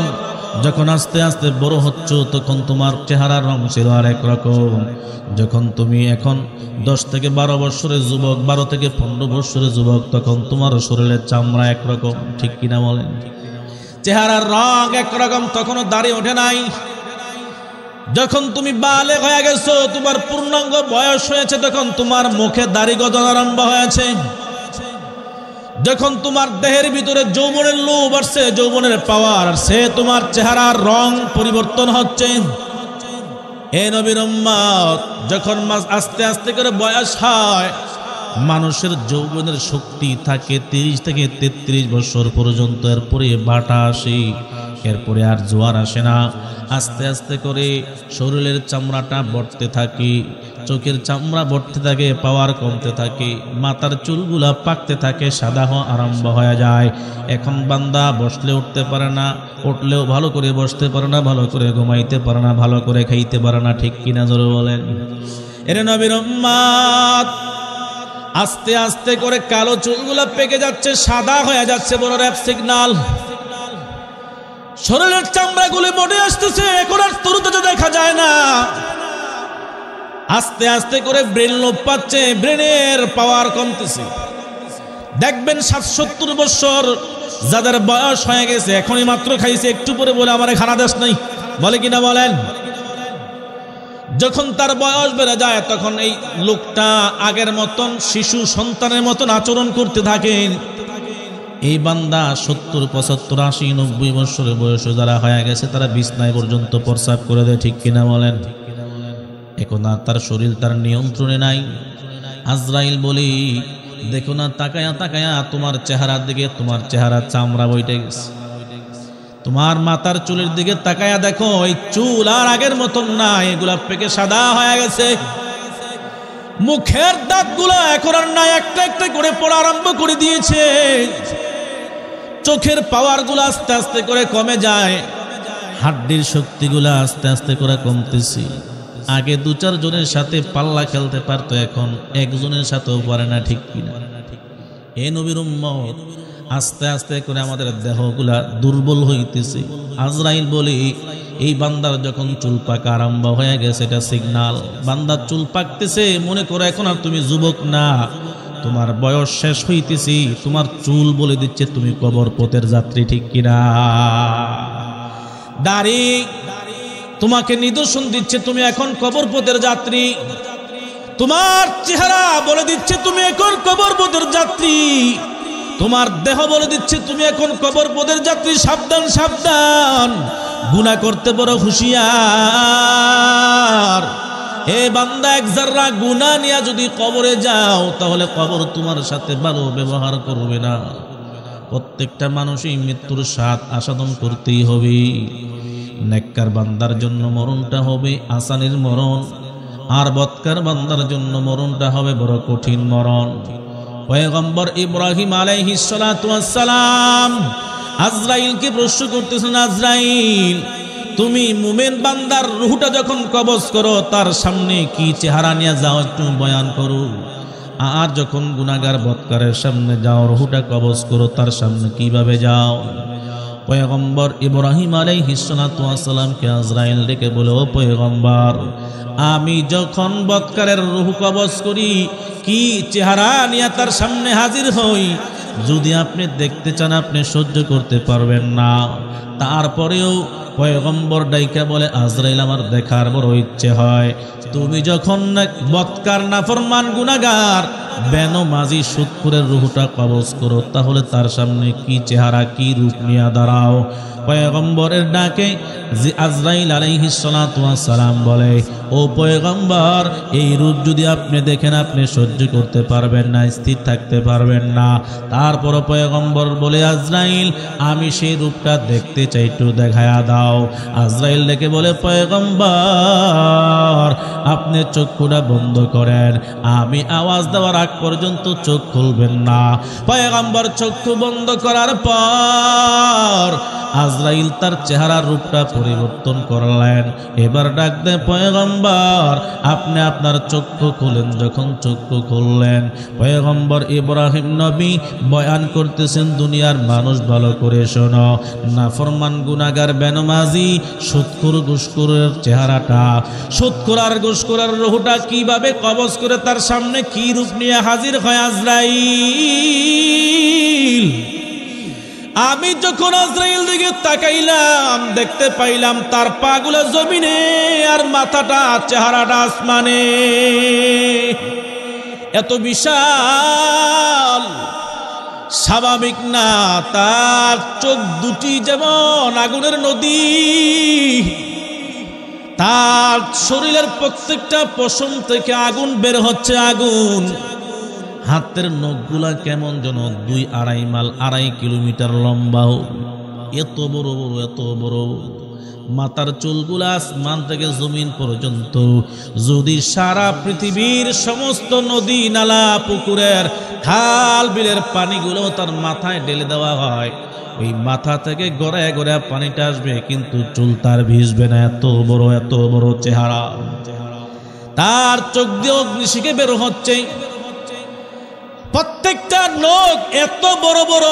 Speaker 1: যখন আস্তে আস্তে বড় হচ্ছ, তখন তোমার চেহারার রং ছিল আর একরকম। যখন তুমি এখন 10 থেকে 12 বছরের যুবক, 12 থেকে 15 বছরের যুবক, তখন তোমার শরীরের চামড়া একরকম, ঠিক কিনা বলেন? চেহারার রং একরকম, তখনও দাড়ি ওঠে নাই। যখন তুমি বালেগ হয়ে গেছো, তোমার পূর্ণাঙ্গ বয়স হয়েছে, তখন তোমার মুখে দাড়ি গজানো আরম্ভ হয়েছে। যখন তোমার দেহের ভিতরে যৌবনের লোভ আসছে, যৌবনের পাওয়ার আসছে, তোমার চেহারার রং পরিবর্তন হচ্ছে। এ নবীর উম্মত, যখন আস্তে আস্তে করে বয়স হয়, মানুষের যৌবনের শক্তি থাকে 30 থেকে 33 বছর পর্যন্ত। এরপরে বাটা আসে, এরপরে আর জোয়ার আসে না। আস্তে আস্তে করে শরীরের চামড়াটা বটতে থাকে, চোখের চামড়া বটতে থাকে, পাওয়ার কমতে থাকে, মাথার চুলগুলা পাকতে থাকে, সাদা হওয়া আরম্ভ হয়ে যায়। এখন বান্দা বসলে উঠতে পারে না, উঠলেও ভালো করে বসতে পারে না, ভালো করে ঘুমাইতে পারে না, ভালো করে খাইতে পারে না, ঠিক কিনা জোরে বলেন? এরে নবীর উম্মত, আস্তে আস্তে করে কালো চুলগুলা পেকে যাচ্ছে, সাদা হয়ে যাচ্ছে, বড় র্যাপ সিগন্যাল। শরীরের চামড়াগুলি মোটে আসতেছে, এখন আর তরুতাজা দেখা যায় না। আস্তে আস্তে করে ব্রেন লোপ পাচ্ছে, ব্রেনের পাওয়ার কমতেছে। দেখবেন 60-70 বছর যাদের বয়স হয়ে গেছে, এখনই মাত্র খাইছে, একটু পরে বলে আমার খানা দেশ নাই, বলে কিনা বলেন? যখন তার বয়স বেড়ে যায়, তখন এই লোকটা আগের মতন শিশু সন্তানের মতন আচরণ করতে থাকেন। এই বান্দা 70, 75, 80, 90 বছরের বয়সে যারা হয়ে গেছে, তারা বিছনায় পর্যন্ত প্রস্রাব করে দেয়, ঠিক কিনা বলেন? এখন আর তার শরীর তার নিয়ন্ত্রণে নাই। আজরাইল বলি, দেখো না, তাকায়া তাকায়া তোমার চেহারার দিকে, তোমার চেহারা চামড়া বইটে গেছে। তোমার মাথার চুলের দিকে তাকায়া দেখো, এই চুল আর আগের মতন না, এগুলা পেকে সাদা হয়ে গেছে। মুখের দাঁতগুলো এখন আর নাই, একটা একটা করে পড়া আরম্ভ করে দিয়েছে। চোখের পাওয়ারগুলো আস্তে আস্তে করে কমে যায়, হাড্ডির শক্তিগুলো আস্তে আস্তে করে কমতেছে। আগে 2-4 জনের সাথে পাল্লা খেলতে পারতো, এখন একজনের সাথেও পারে না, ঠিক কিনা? এ নবীর উম্মত, আস্তে আস্তে করে আমাদের দেহগুলা দুর্বল হইতেছে। আজরাইল বলি, এই বান্দার যখন চুল পাকা আরম্ভ হয়ে গেছে, এটা সিগনাল। বান্দার চুল পাকতেছে, মনে করো এখন আর তুমি যুবক না, তোমার বয়স শেষ হইতেছি। তোমার চুল বলে দিচ্ছে তুমি কবর পথের যাত্রী, ঠিক কিনা? দাড়ি তোমাকে নিদর্শন দিচ্ছে তুমি এখন কবর পথের যাত্রী। তোমার চেহারা বলে দিচ্ছে তুমি এখন কবর পথের যাত্রী। তোমার দেহ বলে দিচ্ছে তুমি এখন কবর পথের যাত্রী। সাবধান সাবধান, গুনাহ করতে বড় হুঁশিয়ার। এ বান্দা এক যারা গুনাহ নিয়ে যদি কবরে যাও তাহলে কবর তোমার সাথে ভালো ব্যবহার করবে না। প্রত্যেকটা মানুষই মৃত্যুর স্বাদ আস্বাদন করতেই হবে। নেককার বান্দার জন্য মরণটা হবে আসানির মরণ, আর বদকার বান্দার জন্য মরণটা হবে বড় কঠিন মরণ। পয়গম্বর ইব্রাহিম আলাইহিস সালাতু ওয়াস সালাম আজরাইলকে প্রশ্ন করতেছেন, আজরাইল তুমি মুমিন বান্দার রূহটা যখন কবজ করো তার সামনে কি চেহারা নিয়ে যাও একটু বয়ান করো, আর যখন গুনাহগার বদকারের সামনে যাও রূহটা কবজ করো তার সামনে কিভাবে যাও? পয়গম্বর ইব্রাহিম আলাইহিস সালাতু ওয়াস সালামকে আজরাইল ডেকে বলে, ও পয়গম্বর আমি যখন বদকারের রূহ কবজ করি কি চেহারা নিয়ে তার সামনে হাজির হই? যদি আপনি দেখতে চান আপনি সহ্য করতে পারবেন না। তারপরেও পয়গম্বর ডাইকা বলে, আজরাইল আমার দেখার বড় ইচ্ছে হয়, তুমি যখন বদকার নাফরমান গুনাহগার বেনমাজি সুদখোরের রূহটা কবজ করো তাহলে তার সামনে কি চেহারা কি রূপ নিয়ে দাঁড়াও? পয়গম্বরের ডাকে আজরাইল আলাইহিস সালাতু ওয়াস সালাম বলে, ও পয়গম্বর এই রূপ যদি আপনি দেখেন আপনি সহ্য করতে পারবেন না, স্থির থাকতে পারবেন না। তারপর পয়গম্বর বলে, আজরাইল আমি সেই রূপটা দেখতে চাই, একটু দেখায়া দাও। আজরাইল ডেকে বলে, পয়গম্বর আপনি চক্ষুটা বন্ধ করেন, আমি আওয়াজ দেওয়ার আগ পর্যন্ত চোখ খুলবেন না। পয়গম্বর চক্ষু বন্ধ করার পর আজরাইল তার চেহারার রূপটা পরিবর্তন করলেন। এবার ডাক দেয়, পয়গম্বর আপনি আপনার চক্ষু খুলেন। যখন চক্ষু খুললেন পয়গম্বর ইব্রাহিম নবী বয়ান করতেছেন, দুনিয়ার মানুষ ভালো করে শোনো, নাফরমান গুনাহগার বেনমাজি সুদখোর ঘুষখোরের চেহারাটা, সুদখোর আর ঘুষখোরের রূহটা কিভাবে কবজ করে তার সামনে কি রূপ নিয়ে হাজির হয় আজরাইল। আমি যখন আজরাইল দিকে তাকাইলাম দেখতে পাইলাম তার পাগুলা জমিনে আর মাথাটা চেহারাটা আসমানে। এত বিশাল, স্বাভাবিক না। তার চোখ দুটি যেমন আগুনের নদী, তার শরীরের প্রত্যেকটা পশম থেকে আগুন বের হচ্ছে, আগুন। হাতের নখগুলা কেমন যেন 2-2.5 মাইল 2.5 কিলোমিটার লম্বা, এত বড় বড় এত বড়। মাথার চুলগুলা আসমান থেকে জমিন পর্যন্ত। যদি সারা পৃথিবীর সমস্ত নদী নালা পুকুরের খাল বিলের পানিগুলো তার মাথায় ঢেলে দেওয়া হয়, ওই মাথা থেকে গড়ায় গড়ায় পানিটা আসবে, কিন্তু চুল তার ভিজবে না। এত বড় চেহারা। তার চোখ দিয়ে অগ্নিশিখা বের হচ্ছে, প্রত্যেকটা নখ এত বড় বড়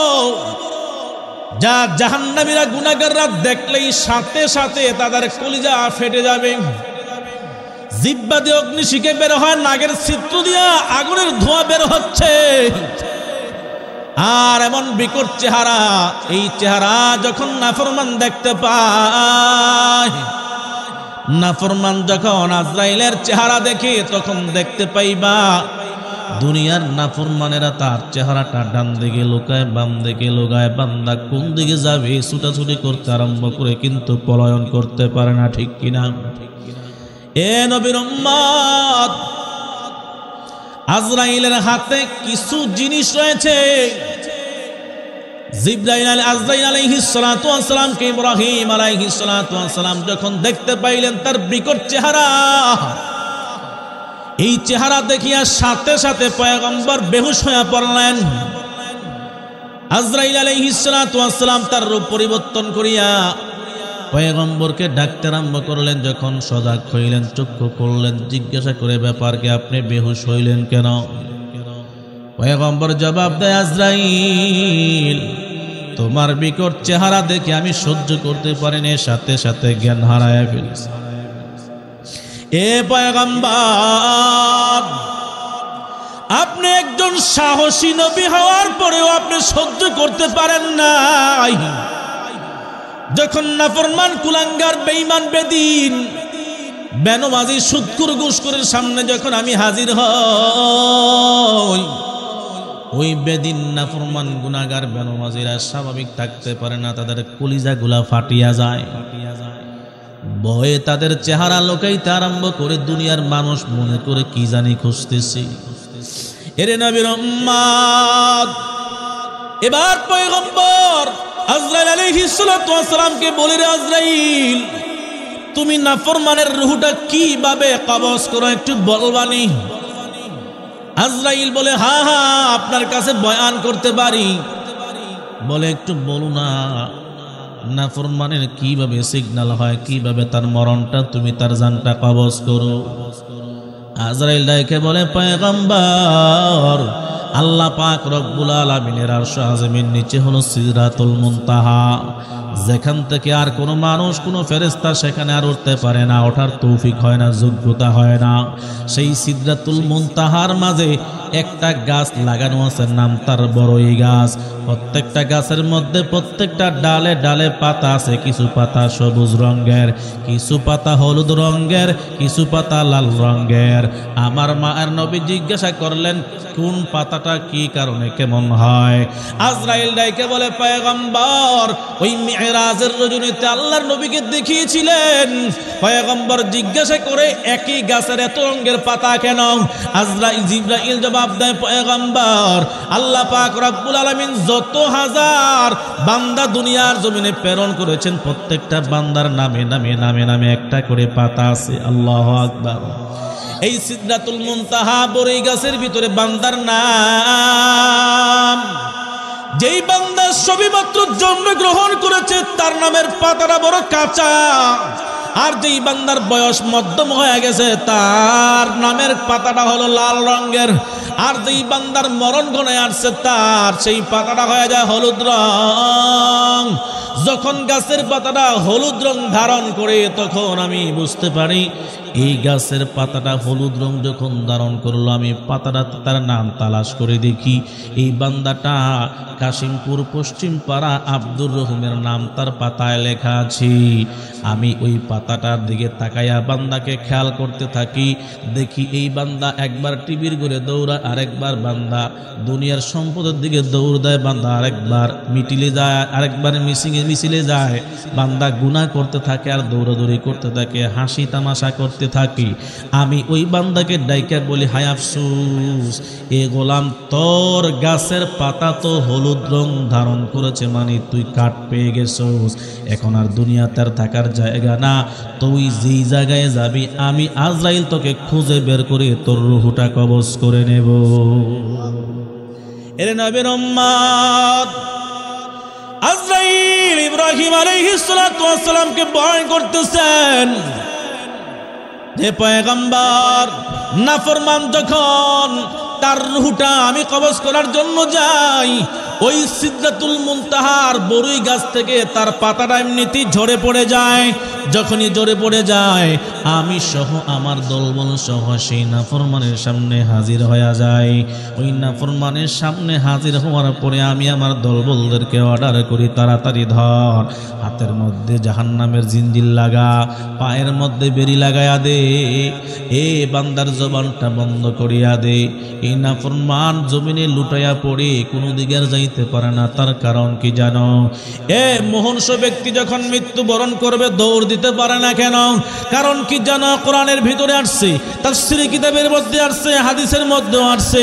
Speaker 1: যা জাহান্নামীরা গুনাহগাররা দেখলেই সাথে সাথে তাদের কলিজা ফেটে যাবে। জিহ্বা দিয়ে অগ্নিশিখা বের হয়, নাগের ছিদ্র দিয়ে আগুনের ধোঁয়া বের হচ্ছে, আর এমন বিকট চেহারা। এই চেহারা যখন নাফরমান দেখতে পায়, নাফরমান যখন আজরাইলের চেহারা দেখে তখন দেখতে পাইবা দুনিয়ার নাফরমানেরা তার চেহারাটা ডান দিকে লুকায় বাম দিকে লুকায়, বান্দা কোন দিকে যাবে ছুটাছুটি করতে আরম্ভ করে, কিন্তু পলায়ন করতে পারে না। ঠিক কিনা? এ নবীর উম্মত, আজরাইলের হাতে কিছু জিনিস রয়েছে। আজরাইল আলাইহিস সালাতু ওয়াস সালামকে ইব্রাহিম আলাইহিস সালাতু ওয়াস সালাম যখন দেখতে পাইলেন তার বিকট চেহারা, এই চেহারা দেখিয়া সাথে সাথে পয়গম্বর বেহুশ হয়ে পড়লেন। আজরাইল আলাইহিস সালাতু ওয়াস সালাম তার রূপ পরিবর্তন করিয়া পয়গম্বরকে ডাকতে আরম্ভ করলেন। যখন সজাগ হইলেন, চক্ষু খুললেন, জিজ্ঞাসা করে, ব্যাপার কি, আপনি বেহুশ হইলেন কেন? পয়গম্বর জবাব দেয়, আজরাইল তোমার বিকট চেহারা দেখে আমি সহ্য করতে পারিনি, সাথে সাথে জ্ঞান হারায় ফেলেছি। এ পয়গম্বর, আপনি একজন সাহসী নবী হওয়ার পরেও আপনি সহ্য করতে পারেন নাই যখন নাফরমান কুলাঙ্গার বেঈমান বেদিন বেনমাজি সুদখোর ঘুষখোরের সামনে যখন আমি হাজির হই, ওই বেদিন নাফরমান গুনাহগার বেনমাজিরা স্বাভাবিক থাকতে পারে না, তাদের কলিজাগুলা ফাটিয়া যায়। ভয়ে তাদের চেহারা লোকাইতে আরম্ভ করে দুনিয়ার মানুষ মনে করে কি জানি খুঁজতেছি। এরে নবীর উম্মত, এবার পয়গম্বর আজরাইল আলাইহিস সালাতু ওয়াস সালামকে বলে, রে আজরাইল, তুমি নাফরমানের রূহটা কিভাবে কবজ করো একটু বলবানি? আজরাইল বলে, হ্যাঁ হ্যাঁ, আপনার কাছে বয়ান করতে পারি। বলে, একটু বলো না, নাফরমানের কিভাবে সিগন্যাল হয়, কিভাবে তার মরণটা তুমি তার জানটা কবজ করো? আজরাইল ডাইকে বলে, পয়গম্বর, আল্লাহ পাক রব্বুল আলামিনের আরশ আযমের নিচে হলো সিদরাতুল মুনতাহা, যেখান থেকে আর কোনো মানুষ কোনো ফেরেশতা সেখানে আর উঠতে পারে না, ওঠার তৌফিক হয় না, যোগ্যতা হয় না। সেই সিদরাতুল মুনতাহার মাঝে একটা গাছ লাগানো আছে, নাম তার বড়ই গাছ। প্রত্যেকটা গাছের মধ্যে প্রত্যেকটা ডালে ডালে পাতা আছে, কিছু পাতা সবুজ রঙের, কিছু পাতা হলুদ রঙের, কিছু পাতা লাল রঙের। আমার মায়ের নবী জিজ্ঞাসা করলেন, কোন পাতাটা কি কারণে কেমন হয়? আজরাইল ডাইকে বলে, পয়গম্বর, ওই মিরাজের রজনীতে আল্লাহর নবীকে দেখিয়েছিলেন। পয়গম্বর জিজ্ঞাসা করে, একই গাছের এত রঙের পাতা কেন? জিবরাইল জবাব দেয়, পয়গম্বর, আল্লাহ পাক রব্বুল আলামিন যত হাজার বান্দা দুনিয়ার জমিনে প্রেরণ করেছেন, প্রত্যেকটা বান্দার নামে নামে নামে নামে একটা করে পাতা আছে। আল্লাহু আকবার। এই সিদরাতুল মুনতাহা বড়ই গাছের ভিতরে বান্দার নাম। যেই বান্দা সবেমাত্র জন্মগ্রহণ করেছে তার নামের পাতাটা বড় কাঁচা, আর যেই বান্দার বয়স মধ্যম হয়ে গেছে তার নামের পাতাটা হলো লাল রঙের, আর যেই বান্দার মরণ ঘনায় আসছে তার সেই পাতাটা হয়ে যায় হলুদ রং। যখন গাছের পাতাটা হলুদ রং ধারণ করে তখন আমি বুঝতে পারি এই গাছের পাতাটা হলুদ রং যখন ধারণ করলো, আমি পাতাটা তার নাম তালাশ করে দেখি এই বান্দাটা কাশিমপুর পশ্চিম পাড়া আব্দুর রহিমের নাম তার পাতায় লেখা আছে। আমি ওই পাতাটার দিকে তাকাইয়া বান্দাকে খেয়াল করতে থাকি, দেখি এই বান্দা একবার টিভির ঘরে দৌড়ায়, আরেকবার বান্দা দুনিয়ার সম্পদের দিকে দৌড় দেয়, বান্দা আরেকবার মিটিলে যায়, আরেকবার মিছিলে যায়। বান্দা গুনাহ করতে থাকে আর দৌড়াদৌড়ি করতে থাকে, হাসি তামাশা করতে থাকি। আমি ওই বান্দাকে ডাইকা বলি, হায় আফসোস, এ গোলাম, তোর গাছের পাতা তো হলুদ রং ধারণ করেছে, মানে তুই কাঠ পেয়ে গেছোস, এখন আর দুনিয়াতে আর থাকার জায়গা না। তুই যেই জায়গায় যাবি আমি আজরাইল তোকে খুঁজে বের করে তোর রূহটা কবজ করে নেব। এর নবীর উম্মত, আজরাইল ইব্রাহিম আলাইহিস সালাতু ওয়াস সালামকে ভয় করতেছেন যে পয়গম্বর, নাফরমান যখন তার রূহটা আমি কবজ করার জন্য যাই, ওই সিদরাতুল মুনতাহার বড়ই গাছ থেকে তার পাতাটা এমনিতেই ঝরে পড়ে যায়। যখনই ঝরে পড়ে যায় আমি সহ আমার দলবল সহ সেই নাফরমানের সামনে হাজির হয়ে যায়। ওই নাফরমানের সামনে হাজির হওয়ার পরে আমি আমার দলবলদেরকে অর্ডার করি, তাড়াতাড়ি ধর, হাতের মধ্যে জাহান্নামের জিঞ্জির লাগা, পায়ের মধ্যে বেরি লাগায়া দে, এ বান্দার জবানটা বন্ধ করিয়া দে। এই নাফরমান জমিনে লুটাইয়া পড়ে কোনো দিকে যাইতে পারে না। তার কারণ কি জানো? এ মহর্ষ ব্যক্তি যখন মৃত্যুবরণ করবে দৌড় দিতে পারে না কেন? কারণ কি জানো? কোরআনের ভিতরে আসছে, তাফসীরে কিতাবের মধ্যে আসছে, হাদিসের মধ্যে আসছে,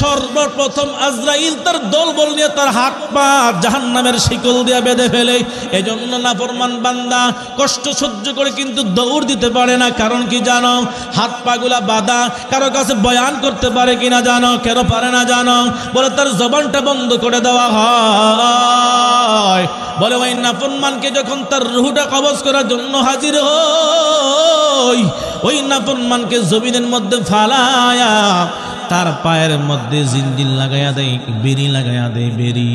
Speaker 1: সর্বপ্রথম আজরাইল তার দলবল নিয়ে তার হাত পা জাহান্নামের শিকল দিয়ে বেঁধে ফেলে। এজন্য নাফরমান বান্দা কষ্ট সহ্য করে কিন্তু দৌড় দিতে পারে না। কারণ কি জানো? হাত পাগুলা বাঁধা। কারো কাছে বয়ান করতে পারে কিনা জানো? কেন পারে না জানো? বলে তার জবানটা বন্ধ করে দেওয়া হয়। বলে ওই নাফরমানকে যখন তার রূহটা কবজ করার জন্য হাজির হই, ওই নাফরমানকে জমিনের মধ্যে ফালায়া তার পায়ের মধ্যে জিঞ্জির লাগাইয়া দেয়, বেরি লাগাইয়া দেয়, বেরি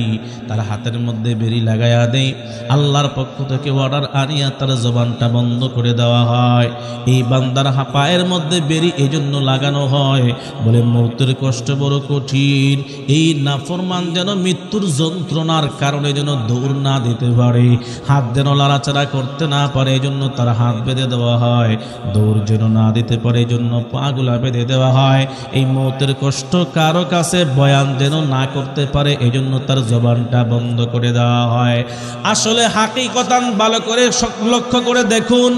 Speaker 1: তার হাতের মধ্যে বেরি লাগাইয়া দেয়। আল্লাহর পক্ষ থেকে অর্ডার আনিয়া তার জবানটা বন্ধ করে দেওয়া হয়। এই বান্দার পায়ের মধ্যে বেরি এই জন্য লাগানো হয়, বলে মৌতের কষ্ট বড় কঠিন। এই নাফরমান যেন মৃত্যুর যন্ত্রণার কারণে যেন দৌড় না দিতে পারে, হাত যেন লাড়াচাড়া করতে না পারে, এই জন্য তার হাত বেঁধে দেওয়া হয়। দৌড় যেন না দিতে পারে এই জন্য পাগুলা বেঁধে দেওয়া হয়। এই মৌতের মৌতের কষ্ট কারো কাছে বয়ান যেন না করতে পারে, এজন্য তার জবানটা বন্ধ করে দেওয়া হয়। আসলে হাকিকতান ভালো করে লক্ষ্য করে দেখুন,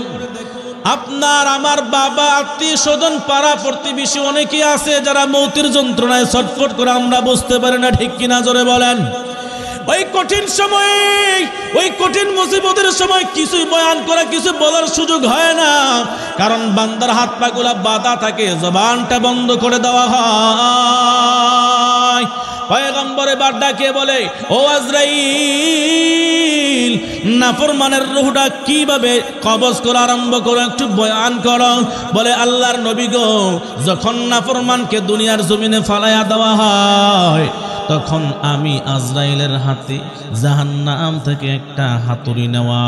Speaker 1: আপনার আমার বাবা, আত্মীয় স্বজন, পাড়া প্রতিবেশী অনেকেই আছে যারা মৌতের যন্ত্রণায় ছটফট করে, আমরা বুঝতে পারি না, ঠিক কিনা জোরে বলেন। ওই কঠিন সময়ে, ওই কঠিন মুসিবতের সময় কিছুই বয়ান করা, কিছু বলার সুযোগ হয় না, কারণ বান্দার হাত পাগুলা বাঁধা থাকে, জবানটা বন্ধ করে দেওয়া হয়। পয়গম্বর এবার ডাকে বলে, ও আজরাইল, নাফরমানের রূহটা কিভাবে কবজ করা আরম্ভ করো, একটু বয়ান করো। বলে, আল্লাহর নবী গো, যখন নাফরমানকে দুনিয়ার জমিনে ফালাইয়া দেওয়া হয়, তখন আমি আজরাইলের হাতে জাহান্নাম থেকে একটা হাতুড়ি নেওয়া,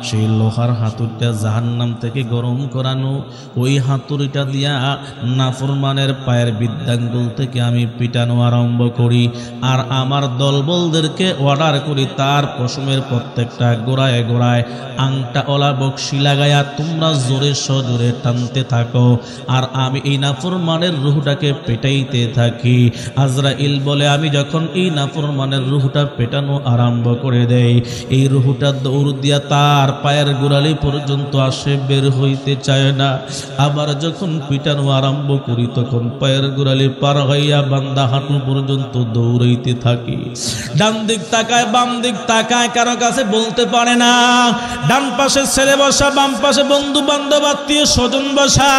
Speaker 1: সেই লোহার হাতুড়িটা জাহান্নাম থেকে গরম করানো, ওই হাতুড়িটা দিয়া নাফরমানের পায়ের বৃদ্ধাঙ্গুল থেকে আমি পিটানো আরম্ভ করি। আর আমার দলবলদেরকে অর্ডার করি, তার পশমের প্রত্যেকটা গোড়ায় গোড়ায় আংটা ওলা বক্সি লাগাইয়া তোমরা জোরে সজোরে টানতে থাকো, আর আমি এই নাফরমানের রূহটাকে পেটাইতে থাকি। আজরাইল বলে, আমি যখন এই নাফরমানের রূহটা পেটানো আরম্ভ করে দেই, এই রূহটা দৌড় দিয়া তার পায়ের গোড়ালি পর্যন্ত আসে, বের হইতে চায় না। আবার যখন পিটানো আরম্ভ করি, তখন পায়ের গোড়ালি পার হইয়া বান্দা হাঁটু পর্যন্ত দৌড়াইতে থাকি। ডান দিক তাকায়, বাম দিক তাকায়, কারো কাছে বলতে পারে না। ডান পাশে ছেলে বসা, বাম পাশে বন্ধু বান্ধব আত্মীয় স্বজন বসা,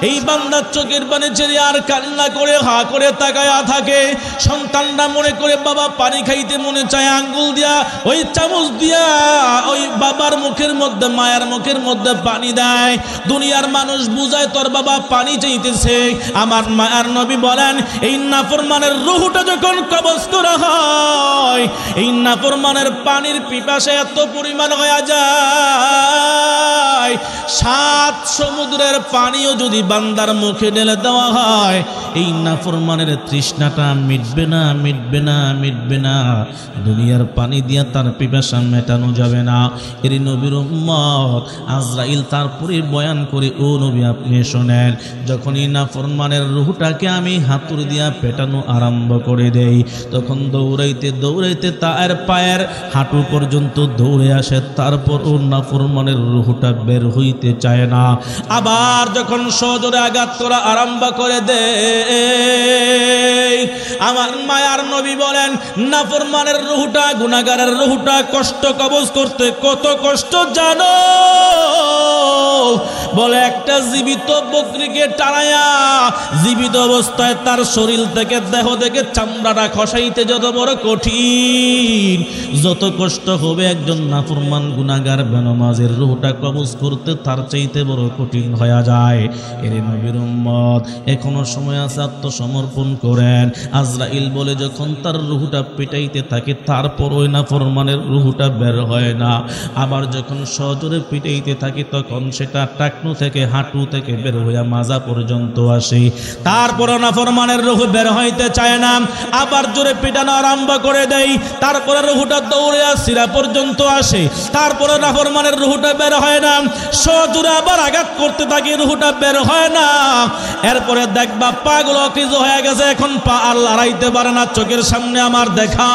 Speaker 1: এই বান্দার চোখের পানি ছেড়ে আর কান্না করে হা করে তাকায়া থাকে। সন্তানরা মনে করে বাবা পানি খাইতে মনে চায়, আঙ্গুল দিয়া ওই চামচ দিয়া ওই বাবার মুখের মধ্যে, মায়ের মুখের মধ্যে পানি দেয়। দুনিয়ার মানুষ বুঝায় তোর বাবা পানি চাইতেছে। আমার মায়ার নবী বলেন, এই নাফরমানের রূহটা যখন কবজ করা হয়, এই নাফরমানের পানির পিপাসা এত পরিমাণ হয়ে যায়, 7 সমুদ্রের পানিও যদি বান্দার মুখে ঢেলে দেওয়া হয়, এই নাফরমানের তৃষ্ণাটা মিটবে না, মিটবে না, মিটবে না। দুনিয়ার পানি দিয়া তার পিপাসা মেটানো যাবে না। এর নবীর উম্মত আজরাইল তারপরে বয়ান করে, ও নবী আপনি শোনেন, যখন এই নাফরমানের রূহটাকে আমি হাতুড়ি দিয়া পেটানো আরম্ভ করে দেই, তখন দৌড়াইতে দৌড়াইতে তার পায়ের হাঁটু পর্যন্ত দৌড়ে আসে, তারপর ও নাফরমানের রূহটা বের হইতে চায় না। আবার যখন সজোরে আঘাত করা আরম্ভ করে দেয়, আমার মায়ার নবী বলেন, নাফরমানের রূহটা, গুনাহগারের রূহটা কষ্ট কবজ করতে কত কষ্ট জানো? বলে, একটা জীবিত বকরিকে টানায়া জীবিত অবস্থায় তার শরীর থেকে, দেহ থেকে চামড়াটা খসাইতে যত বড় কঠিন, যত কষ্ট হবে একজন নাফরমান গুনাহগার বেনামাজের রূহটা কবজ করতে তার চাইতে বড় কঠিন হয়ে যায়। এর নবীর উম্মত এখনো সময় আছে, আত্মসমর্পণ করেন। আজরাইল বলে, যখন তার রূহটা পিটাইতে থাকে, তারপর ওই নাফরমানের রূহটা বের হয় না। আবার যখন সজোরে পিটাইতে থাকে, তখন সেটা টাকনু থেকে, হাঁটু থেকে বের হইয়া মাজা পর্যন্ত আসে, তারপর নাফরমানের রূহ বের হইতে চায় না। আবার জোরে পিটানো আরম্ভ করে দেয়, তারপরে রূহটা দৌড়ে সিরা পর্যন্ত আসে, তারপরে নাফরমানের রূহটা বের হয় না। সজোরে আবার আঘাত করতে থাকে, রূহটা বের হয় না। এরপরে দেখবা পাগুলো অকেজ হয়ে গেছে, এখন পা আর লড়াইতে পারে না। চোখের সামনে আমার দেখা,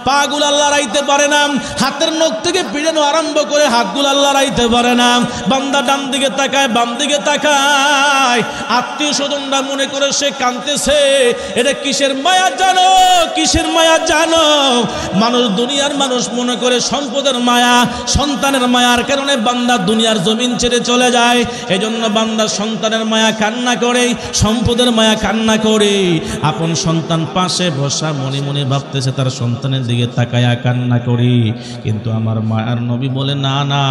Speaker 1: পাগুলো আল্লাহ রাইতে পারে না, হাতের নখ থেকে পিড়ানো আরম্ভ করে হাতগুলো আল্লাহ রাইতে পারে না। বান্দা ডান দিকে তাকায়, বাম দিকে তাকায়, আত্মীয় স্বজনরা মনে করে সে কাঁদতেছে। এটা কিসের মায়া জানো? কিসের মায়া জানো? মানুষ, দুনিয়ার মানুষ মনে করে সম্পদের মায়া, সন্তানের মায়ার কারণে বান্দা দুনিয়ার জমিন ছেড়ে চলে যায়। এজন্য বান্দা সন্তানের মায়া কান্না করে, সম্পদের মায়া কান্না করে। আপন সন্তান পাশে বসা মনে মনে ভাবতেছে তার সন্তানের দিকে তাকায়া কান্না করি, কিন্তু আমার মায়ার নবী বলে, না না,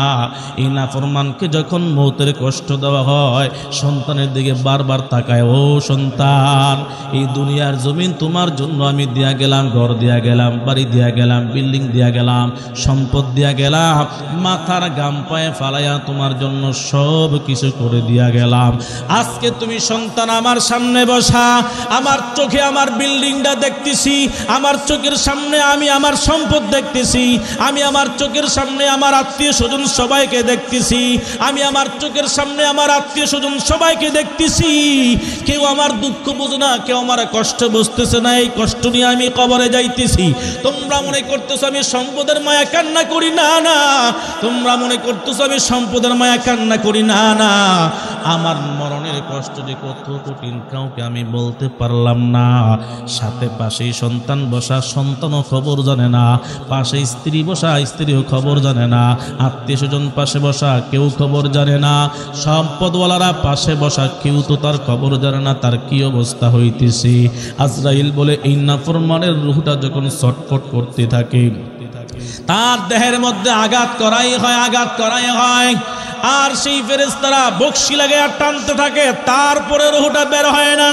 Speaker 1: এই নাফরমানকে যখন মৌতের কষ্ট দেওয়া হয়, সন্তানের দিকে বারবার তাকায়, ও সন্তান, এই দুনিয়ার জমিন তোমার জন্য আমি দিয়া গেলাম, ঘর দিয়া গেলাম, বাড়ি দিয়া গেলাম, বিল্ডিং দিয়া গেলাম, সম্পদ দিয়া গেলাম, মাথার গাম পায়ে ফালাইয়া তোমার জন্য সব কিছু করে দিয়া গেলাম। আজকে তুমি সন্তান আমার সামনে বসা, আমার চোখে আমার বিল্ডিংটা দেখতেছি, আমার চোখের সামনে আমি আমার সম্পদ দেখতেছি, আমি আমার চোখের সামনে আমার আত্মীয় স্বজন সবাইকে দেখতেছি, আমি আমার চোখের সামনে আমার আত্মীয় স্বজন সবাইকে দেখতেছি, কেউ আমার দুঃখ বুঝে না, কেউ আমার কষ্ট বুঝতেছে না, এই কষ্ট নিয়ে আমি কবরে যাইতেছি। তোমরা মনে করতেছো আমি সম্পদের মায়া কান্না করি, না না, তোমরা মনে করতেছো আমি সম্পদের মায়া কান্না করি, না না, আমার মরণের কষ্ট যে কত কঠিন কাউকে আমি বলতে পারলাম না। সাথে পাশেই সন্তান বসা, সন্তানও খবর জানে না, পাশে স্ত্রী বসা, স্ত্রীও খবর জানে না, আত্মীয় স্বজন পাশে বসা কেউ খবর জানে না, সম্পদওয়ালারা পাশে বসা কেউ তো তার খবর জানে না তার কি অবস্থা হইতেছে। আজরাইল বলে এই নাফরমানের রূহটা যখন ছটফট করতে থাকে, তার দেহের মধ্যে আঘাত করাই হয়, আঘাত করাই হয়, আর সেই ফেরেশতারা বকশি লাগে আর টানতে থাকে, তারপরে রূহটা বের হয় না।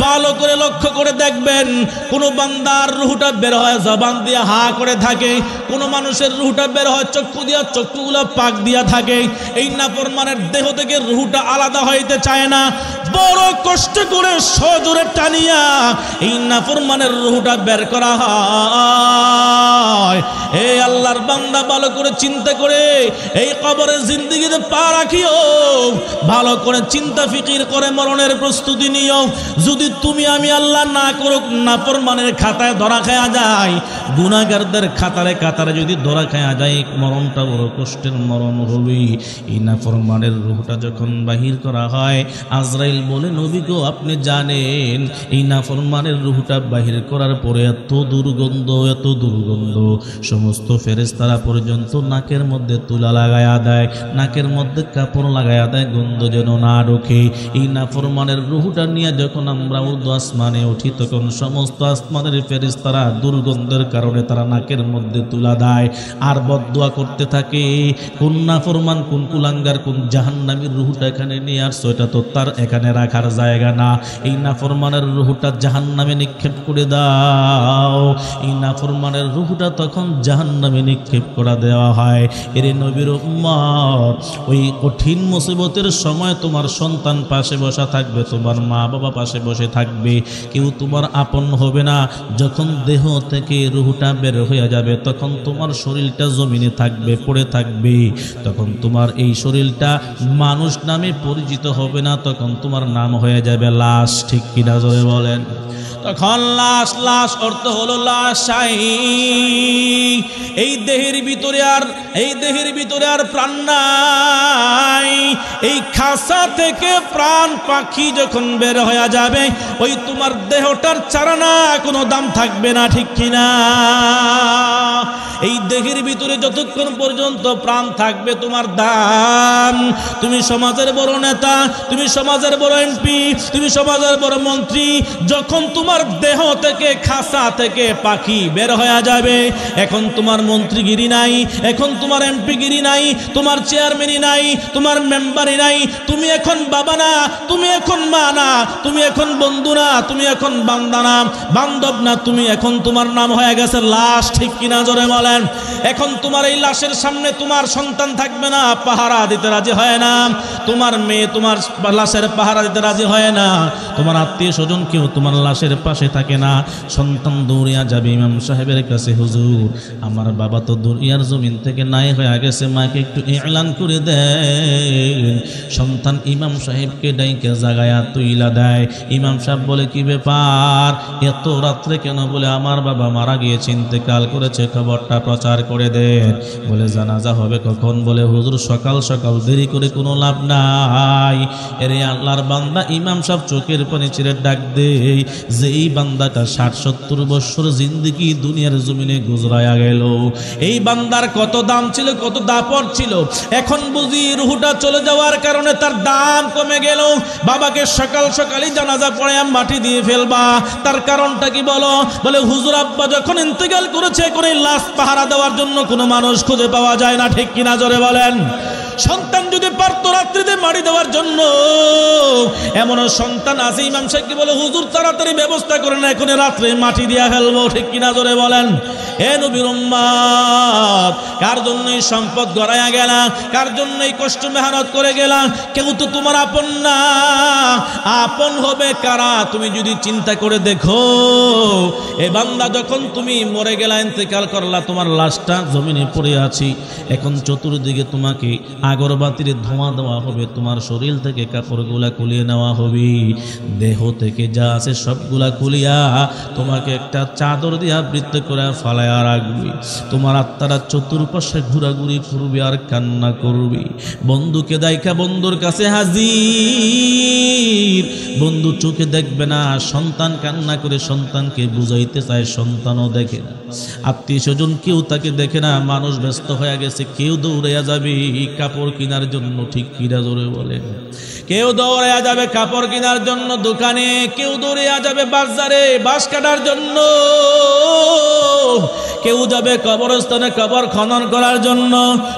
Speaker 1: ভালো করে লক্ষ্য করে দেখবেন, কোন বান্দার রূহটা বের হয় জবান দিয়ে হা করে থাকে, কোন মানুষের রূহটা বের হয় চক্ষু দিয়া, চক্ষুগুলো পাক দিয়া থাকে। এই নাফরমানের দেহ থেকে রূহটা আলাদা হইতে চায় না, বড় কষ্ট করে সজোরে টানিয়া এই নাফরমানের রূহটা বের করা হয়। এই আল্লাহর বান্দা ভালো করে চিন্তা করে এই কবরের জিন্দেগিতে পা রাখিও, ভালো করে চিন্তা ফিকির করে মরণের প্রস্তুতি নিও। যদি তুমি আমি আল্লাহ না করুক নাফরমানের খাতায় ধরা খায়া যায়, গুনাহগারদের খাতারে কাতারে যদি ধরা খায়া যায়, মরণটা বড় কষ্টের মরণ হবে। এই নাফরমানের রূহটা যখন বাহির করা হয়, আজরাইল বলে নবী গো আপনি জানেন এই নাফরমানের রূহটা বাহির করার পরে এত দুর্গন্ধ, এত দুর্গন্ধ, সমস্ত ফেরেশতারা পর্যন্ত নাকের মধ্যে তুলা লাগায়া দেয়, নাকের মধ্যে কাপড় লাগায়া দেয়, গন্ধ যেন না ঢোকে। এই নাফরমানের রূহটা নিয়ে যখন আমরা উর্দু আসমানে উঠি, তখন সমস্ত আসমানের ফেরেশতারা দুর্গন্ধের কারণে তারা নাকের মধ্যে তুলা দেয় আর বদদুয়া করতে থাকে, কোন নাফরমান, কোন কুলাঙ্গার, কোন জাহান্নামীর রূহটা এখানে নিয়ে আসছো, এটা তো তার এখানে রাখার জায়গা না, এই নাফরমানের রূহটা জাহান্নামে নিক্ষেপ করে দাও। এই নাফরমানের রূহটা তখন জাহান্নামে নিক্ষেপ করে দেওয়া হয়। এর নবীর উম্মত, ওই কঠিন মুসিবতের সময় তোমার সন্তান পাশে বসা থাকবে, তোমার মা বাবা পাশে বসে থাকবে, কেউ তোমার আপন হবে না। যখন দেহ থেকে রূহটা বের হয়ে যাবে, তখন তোমার শরীরটা জমিনে থাকবে, পড়ে থাকবে, তখন তোমার এই শরীরটা মানুষ নামে পরিচিত হবে না, তখন তোমার নাম হয়ে যাবে লাশ। ঠিক কিনা জোরে বলেন? তখন লাশ, লাশ অর্থ হলো লাশাই। এই দেহের ভিতরে আর প্রাণ নাই। এই খাসা থেকে প্রাণ পাখি যখন বের হয়ে যাবে, ওই তোমার দেহটার চারানা কোনো দাম থাকবে না। ঠিক কিনা? এই দেহের ভিতরে যতক্ষণ পর্যন্ত প্রাণ থাকবে তোমার দাম। তুমি সমাজের বড় নেতা, তুমি সমাজের বড় এমপি, তুমি সমাজের বড় মন্ত্রী, যখন তোমার দেহ থেকে খাসা থেকে পাখি বের হয়ে যাবে, এখন তোমার মন্ত্রীগিরি নাই, এখন তোমার এমপিগিরি নাই, তোমার চেয়ারম্যানই নাই, তোমার মেম্বারই নাই, তুমি এখন বাবা না, তুমি এখন মা না, তুমি এখন বন্ধু না, তুমি এখন বান্দা না, বান্ধব না, তুমি এখন তোমার নাম হয়ে গেছে লাশ। ঠিক কিনা জোরে বলেন? এখন তোমার এই লাশের সামনে তোমার সন্তান থাকবে না, পাহারা দিতে রাজি হয় না, তোমার মেয়ে তোমার লাশের পাহারা দিতে রাজি হয় না, তোমার আত্মীয় স্বজন কেউ তোমার লাশের পাশে থাকে না। সন্তান দৌড়িয়া যাবে ইমাম সাহেবের কাছে, হুজুর আমার বাবা তো দুনিয়ার জমিন থেকে নাই হয়ে গেছে, মাকে একটু এলান করে দেন। সন্তান ইমাম সাহেবকে ডাইকে জাগায়া তুইলা দেয়। ইমাম সাহেব বলে কি ব্যাপার, এত রাত্রে কেন? বলে আমার বাবা মারা গিয়েছে, ইন্তেকাল করেছে, খবরটা প্রচার করে দেন। বলে জানাজা হবে কখন? বলে হুজুর সকাল সকাল, দেরি করে কোনো লাভ নাই। এরে আল্লাহর বান্দা ইমাম সাহেব চোখের পানি ছেড়ে ডাক দেয় যে এই বান্দাটা 60-70 বছর জিন্দেগি দুনিয়ার জমিনে গুজরায়া গেল, এই বান্দার কত দাম ছিল, কত দাপট ছিল, এখন বুঝি রুহুটা চলে যাওয়ার কারণে তার দাম কমে গেল। বাবাকে সকাল সকালই জানাজা পড়ে মাটি দিয়ে ফেলবা, তার কারণটা কি বলো? বলে হুজুর আব্বা যখন ইন্তেকাল করেছে, করে লাশ পাহারা দেওয়ার জন্য কোনো মানুষ খুঁজে পাওয়া যায় না। ঠিক কিনা জোরে বলেন? সন্তান যদি পারতো রাত্রিতে মারি দেওয়ার জন্য, এমনও সন্তান আছে ইমাম সাহেবকে বলে হুজুর তাড়াতাড়ি ব্যবস্থা করে না, এখন রাত্রে মাটি দিয়া ফেলবো। ঠিক কিনা জোরে বলেন? হে নবীর উম্মত, কার জন্য এই সম্পদ গড়াইয়া গেলা, কার জন্য এই কষ্ট মেহনত করে গেলা? কেউ তো তোমার আপন না। আপন হবে কারা? তুমি যদি চিন্তা করে দেখো, এ বান্দা যখন তুমি মরে গেলা, ইন্তেকাল করলা, তোমার লাশটা জমিনে পড়ে আছে, এখন চতুর্দিকে তোমাকে আগরবাতির ধোঁয়া দেওয়া হবে, তোমার শরীর থেকে কাপড়গুলা খুলিয়ে নেওয়া হবে, দেহ থেকে যা আছে সবগুলা খুলিয়া তোমাকে একটা চাদর দিয়ে আবৃত করে ফালায়া রাখবে। তোমার আত্মারা চতুর্পাশে ঘোরাঘুরি করবে আর কান্না করবে। বন্ধুকে দাইকা বন্ধুর কাছে হাজির, বন্ধু চোখে দেখবে না, সন্তান কান্না করে সন্তানকে বুঝাইতে চায়, সন্তানও দেখে না, আত্মীয় স্বজন কেউ তাকে দেখে না, মানুষ ব্যস্ত হয়ে গেছে, কেউ দৌড়াইয়া যাবে কাপড় কেনার জন্য, ঠিক কিনা জোরে বলে, কেউ দৌড়াইয়া যাবে কাপড় কেনার জন্য দোকানে, কেউ দৌড়াইয়া যাবে বাজারে বাঁশ কাটার জন্য, কেউ যাবে কবরস্থানে কবর খনন করার জন্য।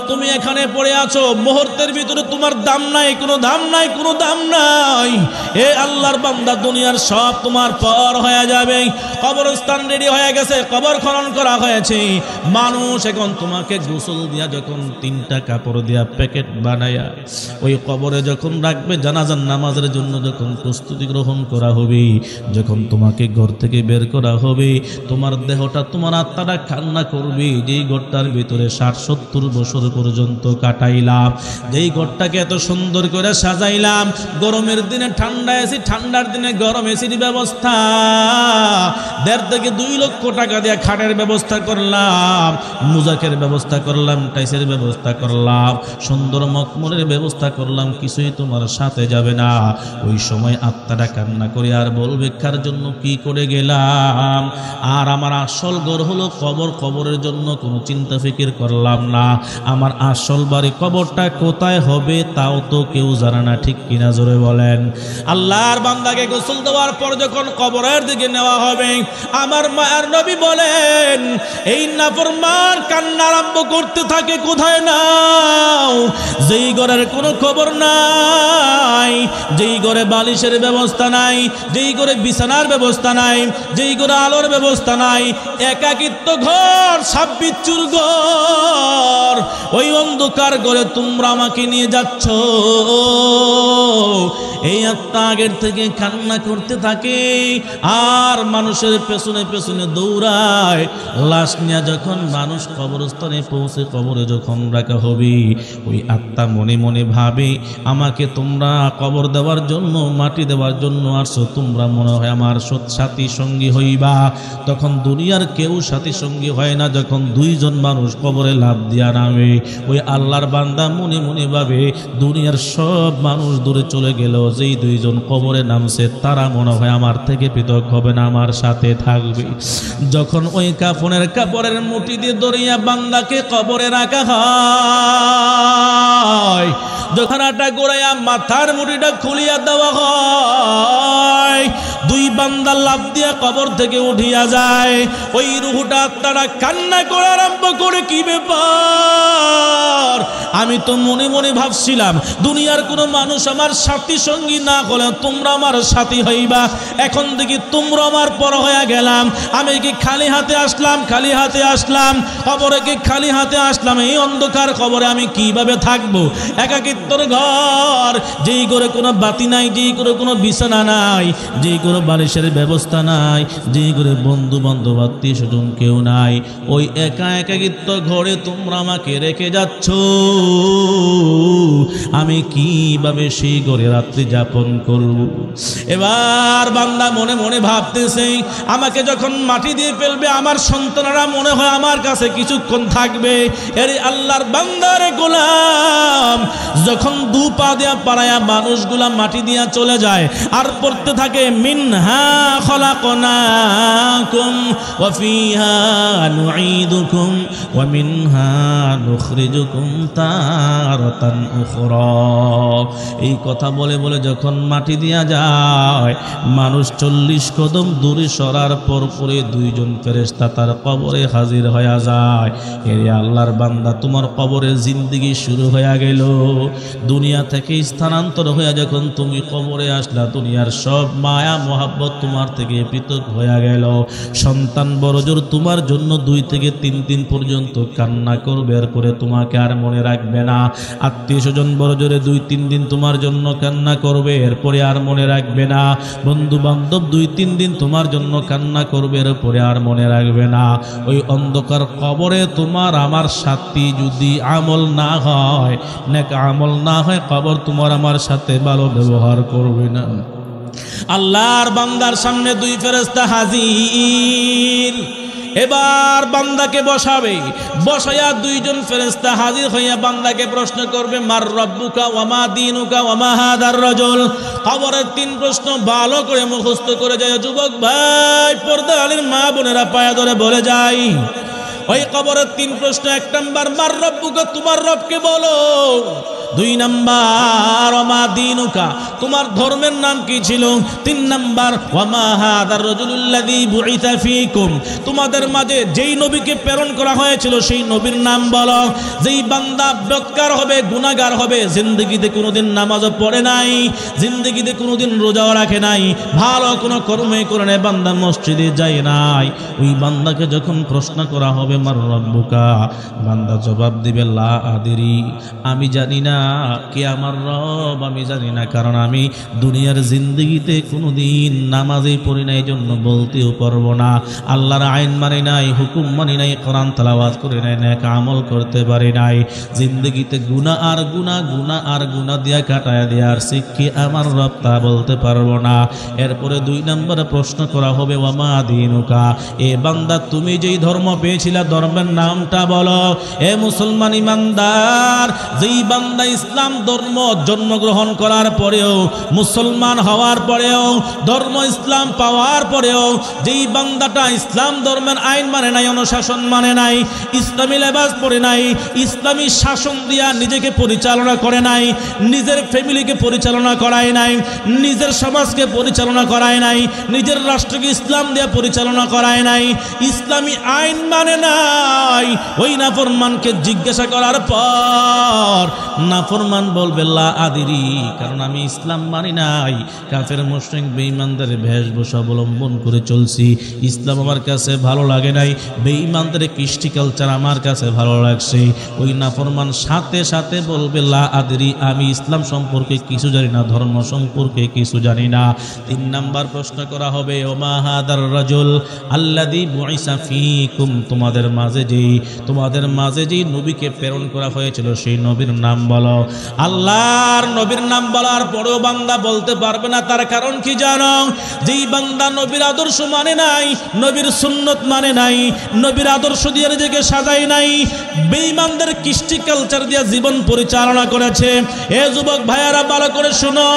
Speaker 1: তুমি এখানে পড়ে আছো, মুহূর্তের ভিতরে তোমার দাম নাই, কোনো দাম নাই, কোনো দাম নাই। এ আল্লাহর বান্দা, দুনিয়ার সব তোমার পর হয়ে যাবে। কবরস্থান রেডি হয়ে গেছে, কবর খনন করা হয়েছে, মানুষ এখন তোমাকে গোসল দিয়া যখন 3টা কাপড় দিয়া প্যাকেট বানায়া ওই কবরে যখন রাখবে, জানাজার নামাজের জন্য যখন প্রস্তুতি গ্রহণ করা হবে, যখন তোমাকে ঘর থেকে বের করা হবে, তোমার দেহটা, তোমার আত্মাটা কান্না করবে। যেই ঘরটার ভিতরে 60-70 বছর পর্যন্ত কাটাইলাম, যেই ঘরটাকে এত সুন্দর করে সাজাইলাম, গরমের দিনে ঠান্ডা এসি, ঠান্ডার দিনে গরম এসির ব্যবস্থা, 1.5 থেকে 2 লক্ষ টাকা দিয়ে খাটের ব্যবস্থা করলাম, মুজাকের ব্যবস্থা করলাম, টাইসের ব্যবস্থা করলাম, সুন্দর মখমলের ব্যবস্থা করলাম, কিছুই তোমার সাথে যাবে না। ওই সময় আত্মাটা কান্না করে আর বলবে, কার জন্য কি করে গেলাম? আর আমার আসল ঘর হলো কবর, কবরের জন্য কোনো চিন্তা ফিকির করলাম না। আমার আসল বাড়ি কবরটা কোথায় হবে তাও তো কেউ জানে না, ঠিক কিনা জোরে বলেন। আল্লাহর বান্দাকে গোসল দেওয়ার পর যখন কবরের দিকে নেওয়া হবে, আমার মায়ের নবী বলেন, এই নাফরমান কান্না আরম্ভ করতে থাকে, কোথায় নাও? যেই ঘরের কোনো খবর নাই, যেই ঘরে বালিশের ব্যবস্থা নাই, যেই ঘরে বিছানার ব্যবস্থা নাই, যেই ঘরে আলোর ব্যবস্থা নাই, একাকিত্ব ঘর, সাববিচ্ছুর ঘর, ওই অন্ধকার ঘরে তোমরা আমাকে নিয়ে যাচ্ছ। এই আত্মা আগের থেকে কান্না করতে থাকে আর মানুষের পেছনে পেছনে দৌড়ায়। লাশ নিয়ে যখন মানুষ কবরস্থানে পৌঁছে কবরে যখন রাখা হবে, ওই আত্মা মনে মনে ভাবে, আমাকে তোমরা কবর দেওয়ার জন্য, মাটি দেওয়ার জন্য আসছো, তোমরা মনে হয় আমার সাথী সঙ্গী হইবা। তখন দুনিয়ার কেউ সাথী সঙ্গী হয় না। যখন 2 জন মানুষ কবরে লাফ দিয়া নামে, ওই আল্লাহর বান্দা মনে মনে ভাবে, দুনিয়ার সব মানুষ দূরে চলে গেল, যেই 2 জন কবরে নামছে তারা মনে হয় আমার থেকে পৃথক হবে না, আমার সাথে থাকবে। যখন ওই কাপড়ের মুঠি দিয়ে দরিয়া বান্দাকে কবরে রাখা হয়, যখন আটা গোড়াইয়া মাথার মুঠিটা খুলিয়া দেওয়া হয়, 2 বান্দা লাফ দিয়া কবর থেকে উঠিয়া যায়। ওই রুহটা আত্মারা কান্না করে আরম্ভ করে, কি ব্যাপার? আমি তো মনে মনে ভাবছিলাম দুনিয়ার কোনো মানুষ আমার সাথী সঙ্গী না হলে তোমরা আমার সাথী হইবা, এখন দেখি তোমরা আমার পর হয়ে গেলাম। আমি কি খালি হাতে আসলাম? খালি হাতে আসলাম কবরে, কি খালি হাতে আসলাম? এই অন্ধকার কবরে আমি কিভাবে থাকবো? একাকিত্বর ঘর, যেই করে কোনো বাতি নাই, যেই করে কোনো বিছানা নাই, যেই করে বালিশের ব্যবস্থা নাই, যেই করে বন্ধু বান্ধব আত্মীয় স্বজন কেউ নাই, ওই একাকিত্ব ঘরে তোমরা আমাকে রেখে যাচ্ছ। আমি কিভাবে সেই ঘরে রাত্রি যাপন করব? এবার বান্দা মনে মনে ভাবতেছে, আমাকে যখন মাটি দিয়ে ফেলবে, আমার সন্তানরা মনে হয় আমার কাছে কিছুক্ষণ থাকবে। এরে আল্লাহর বান্দারে গোলাম, যখন 2 পা দিয়া পাড়ায়া মানুষগুলা মাটি দিয়া চলে যায় আর পড়তে থাকে, মিনহা খলাকনাকুম ওয়া ফিহা নুঈদুকুম ওয়া মিনহা নুখরিজুকুম তারাতান উখরা। এই কথা বলে বলে যখন মাটি দিয়া যায়, মানুষ 40 কদম দূরে সরার পর পরে 2 জন ফেরেশতা তার কবরে হাজির হয়ে যায়। এরে আল্লাহর বান্দা, তোমার কবরে জিন্দেগি শুরু হয়ে গেল। দুনিয়া থেকে স্থানান্তর হয়ে যখন তুমি কবরে আসলা, দুনিয়ার সব মায়া মোহাব্বত তোমার থেকে পৃথক হয়ে গেল। সন্তান বড়জোর তোমার জন্য 2 থেকে 3 দিন পর্যন্ত কান্না করবে, এরপরে তোমাকে আর মনে রাখবে না। আত্মীয় স্বজন বড়জোরে 2-3 দিন তোমার জন্য কান্না করবে, এরপরে আর মনে রাখবে না। বন্ধু বান্ধব 2-3 দিন তোমার জন্য কান্না করবে, এরপরে আর মনে রাখবে না। ওই অন্ধকার কবরে তোমার আমার সাথী যদি আমল না হয়, নেক আমল না হয়, কবর তোমার আমার সাথে ভালো ব্যবহার করবে না। আল্লাহর বান্দার সামনে 2 ফেরেশতা হাজির। এবার বান্দাকে বসাবে, বসায়া 2 জন ফেরেশতা হাজির হইয়া বান্দাকে প্রশ্ন করবে, মার রব্বুকা ওয়া মা দীনুকা ওয়া মা হাদার রাজুল। কবরের 3 প্রশ্ন ভালো করে মুখস্থ করে যায় যুবক ভাই, পর্দা আলীর মা বোনেরা পায়া ধরে বলে যায়। ওই কবরের 3 প্রশ্ন, 1 নাম্বার মার রব্বুকা, তোমার রবকে বলো। 2 নাম্বার ওয়া মা দীনুকা, তোমার ধর্মের নাম কি ছিল। 3 নাম্বার ওয়া মা হাদার রাজুলুল্লাযী বুইসা ফীকুম, তোমাদের মাঝে যেই নবীকে প্রেরণ করা হয়েছিল সেই নবীর নাম বলো। যেই বান্দা বেকার হবে, গুনাহগার হবে, জিন্দেগিতে কোনোদিন নামাজও পড়ে নাই, জিন্দেগিতে কোনোদিন রোজাও রাখে নাই, ভালো কোনো কর্মই করে নাই, বান্দা মসজিদে যায় নাই, ওই বান্দাকে যখন প্রশ্ন করা হবে মার রব্বুকা, বান্দা জবাব দিবে লা আদরি, আমি জানি না কে আমার রব, আমি জানি না, কারণ আমি দুনিয়ার জিন্দেগিতে কোনোদিন নামাজই পড়ি নাই, জন্য বলতেও পারবো না। আল্লাহর আইন মানি নাই, হুকুম মানি নাই, কোরআন তেলাওয়াত করে নাই, নেক আমল করতে পারি নাই, জিন্দেগিতে গুনাহ আর গুনাহ, গুনাহ আর গুনাহ দিয়া কাটায় দিয়া আসছি, কে আমার রব তা বলতে পারবো না। এরপরে 2 নম্বরে প্রশ্ন করা হবে ওয়া মা দীনুকা, এ বান্দা তুমি যেই ধর্ম পেয়েছিলা ধর্মের নামটা বলো। এ মুসলমান ইমানদার, যেই বান্দা ইসলাম ধর্ম জন্মগ্রহণ করার পরেও, মুসলমান হওয়ার পরেও, ধর্ম ইসলাম পাওয়ার পরেও যেই বান্দাটা ইসলাম ধর্মের আইন মানে নাই, অনুশাসন মানে নাই, ইসলামী লেবাস পরে নাই, ইসলামী শাসন দিয়া নিজেকে পরিচালনা করে নাই, নিজের ফ্যামিলিকে পরিচালনা করায় নাই, নিজের সমাজকে পরিচালনা করায় নাই, নিজের রাষ্ট্রকে ইসলাম দিয়ে পরিচালনা করায় নাই, ইসলামী আইন মানে নাই, ওই নাফরমানকে জিজ্ঞাসা করার পর নাফরমান বলবে লা আদিরি, কারণ আমি ইসলাম মানি নাই, কাফের মুশরিক বেঈমানদের বেশভূষা অবলম্বন করে চলছি, ইসলাম আমার কাছে ভালো লাগে নাই, বেঈমানদের কৃষ্টি কালচার আমার কাছে ভালো লাগছে। ওই নাফরমান সাথে সাথে বলবে লা আদিরি, আমি ইসলাম সম্পর্কে কিছু জানি না, ধর্ম সম্পর্কে কিছু জানি না। 3 নাম্বার প্রশ্ন করা হবে ওয়া মা হাদার রাজুল আল্লাযী বুইসা ফীকুম, তোমাদের মাঝে যেই নবীকে প্রেরণ করা হয়েছিল সেই নবীর নাম বলো। আল্লাহর নবীর নাম বলার পরেও বান্দা বলতে পারবে না, তার কারণ কি জানো? যেই বান্দা নবীর আদর্শ মানে নাই, নবীর সুন্নত মানে নাই, নবীর আদর্শ দিয়ে নিজেকে সাজায় নাই, বেঈমানদের কৃষ্টি কালচার দিয়ে জীবন পরিচালনা করেছে। এ যুবক ভাইয়ারা ভালো করে শোনো,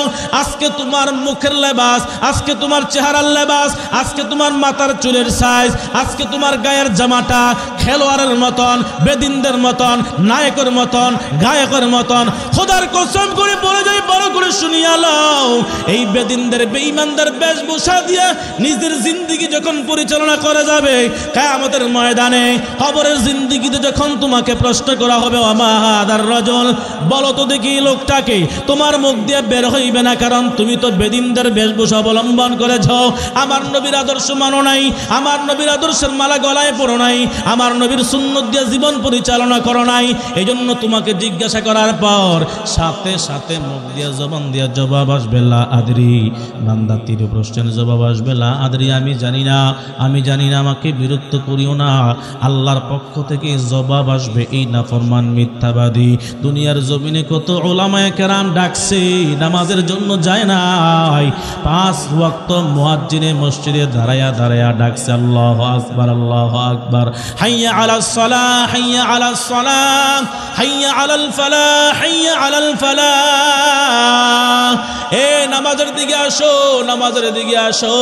Speaker 1: আজকে তোমার মুখের লেবাস, আজকে তোমার চেহারার লেবাস, আজকে তোমার মাথার চুলের সাইজ, আজকে তোমার গায়ের জামাটা খেলোয়াড়ের মতন, বেদিনদের মতন, নায়কের মতন, গায়কের মতন, খোদার কসম করে বলে যাই, বড় করে শুনিয়া লও, এই বেদিনদের বেঈমানদের বেশভূষা দিয়ে নিজের জিন্দেগি যখন পরিচালনা করা যাবে, কিয়ামতের ময়দানে কবরের জিন্দেগিতে যখন তোমাকে প্রশ্ন করা হবে ওয়া মা হাদার রাজুল, বলো তো দেখি লোকটাকে, তোমার মুখ দিয়ে বের হইবে না, কারণ তুমি তো বেদিনদের বেশভূষা অবলম্বন করেছ, আমার নবীর আদর্শ মানো নাই, আমার নবীর আদর্শের মালা গলায় পরো নাই, আমার নবীর সুন্নত দিয়ে জীবন পরিচালনা করো নাই, এই জন্য তোমাকে জিজ্ঞাসা করার পর সাথে সাথে মুখ দিয়ে জবান দিয়ে জবাব আসবে লা আদরি। বান্দা 3 প্রশ্নের জবাব আসবে লা আদরি, আমি জানি না, আমি জানি না, আমাকে বিরক্ত করিও না। আল্লাহর পক্ষ থেকে জবাব আসবে, এই নাফরমান মিথ্যাবাদী দুনিয়ার জমিনে কত উলামায়ে কেরাম ডাকছে, নামাজের জন্য যায় নাই, 5 ওয়াক্ত মুয়াজ্জিনে মসজিদে দাঁড়ায়া দাঁড়ায়া ডাকছে আল্লাহু আকবার, আল্লাহু আকবার, হাইয়া আলাস সালাহ, হাইয়া আলাস সালাহ, হাইয়া আলাল ফালাহ, হাইয়া আলাল ফালাহ। নামাজের দিকে আসো, নামাজের দিকে আসো,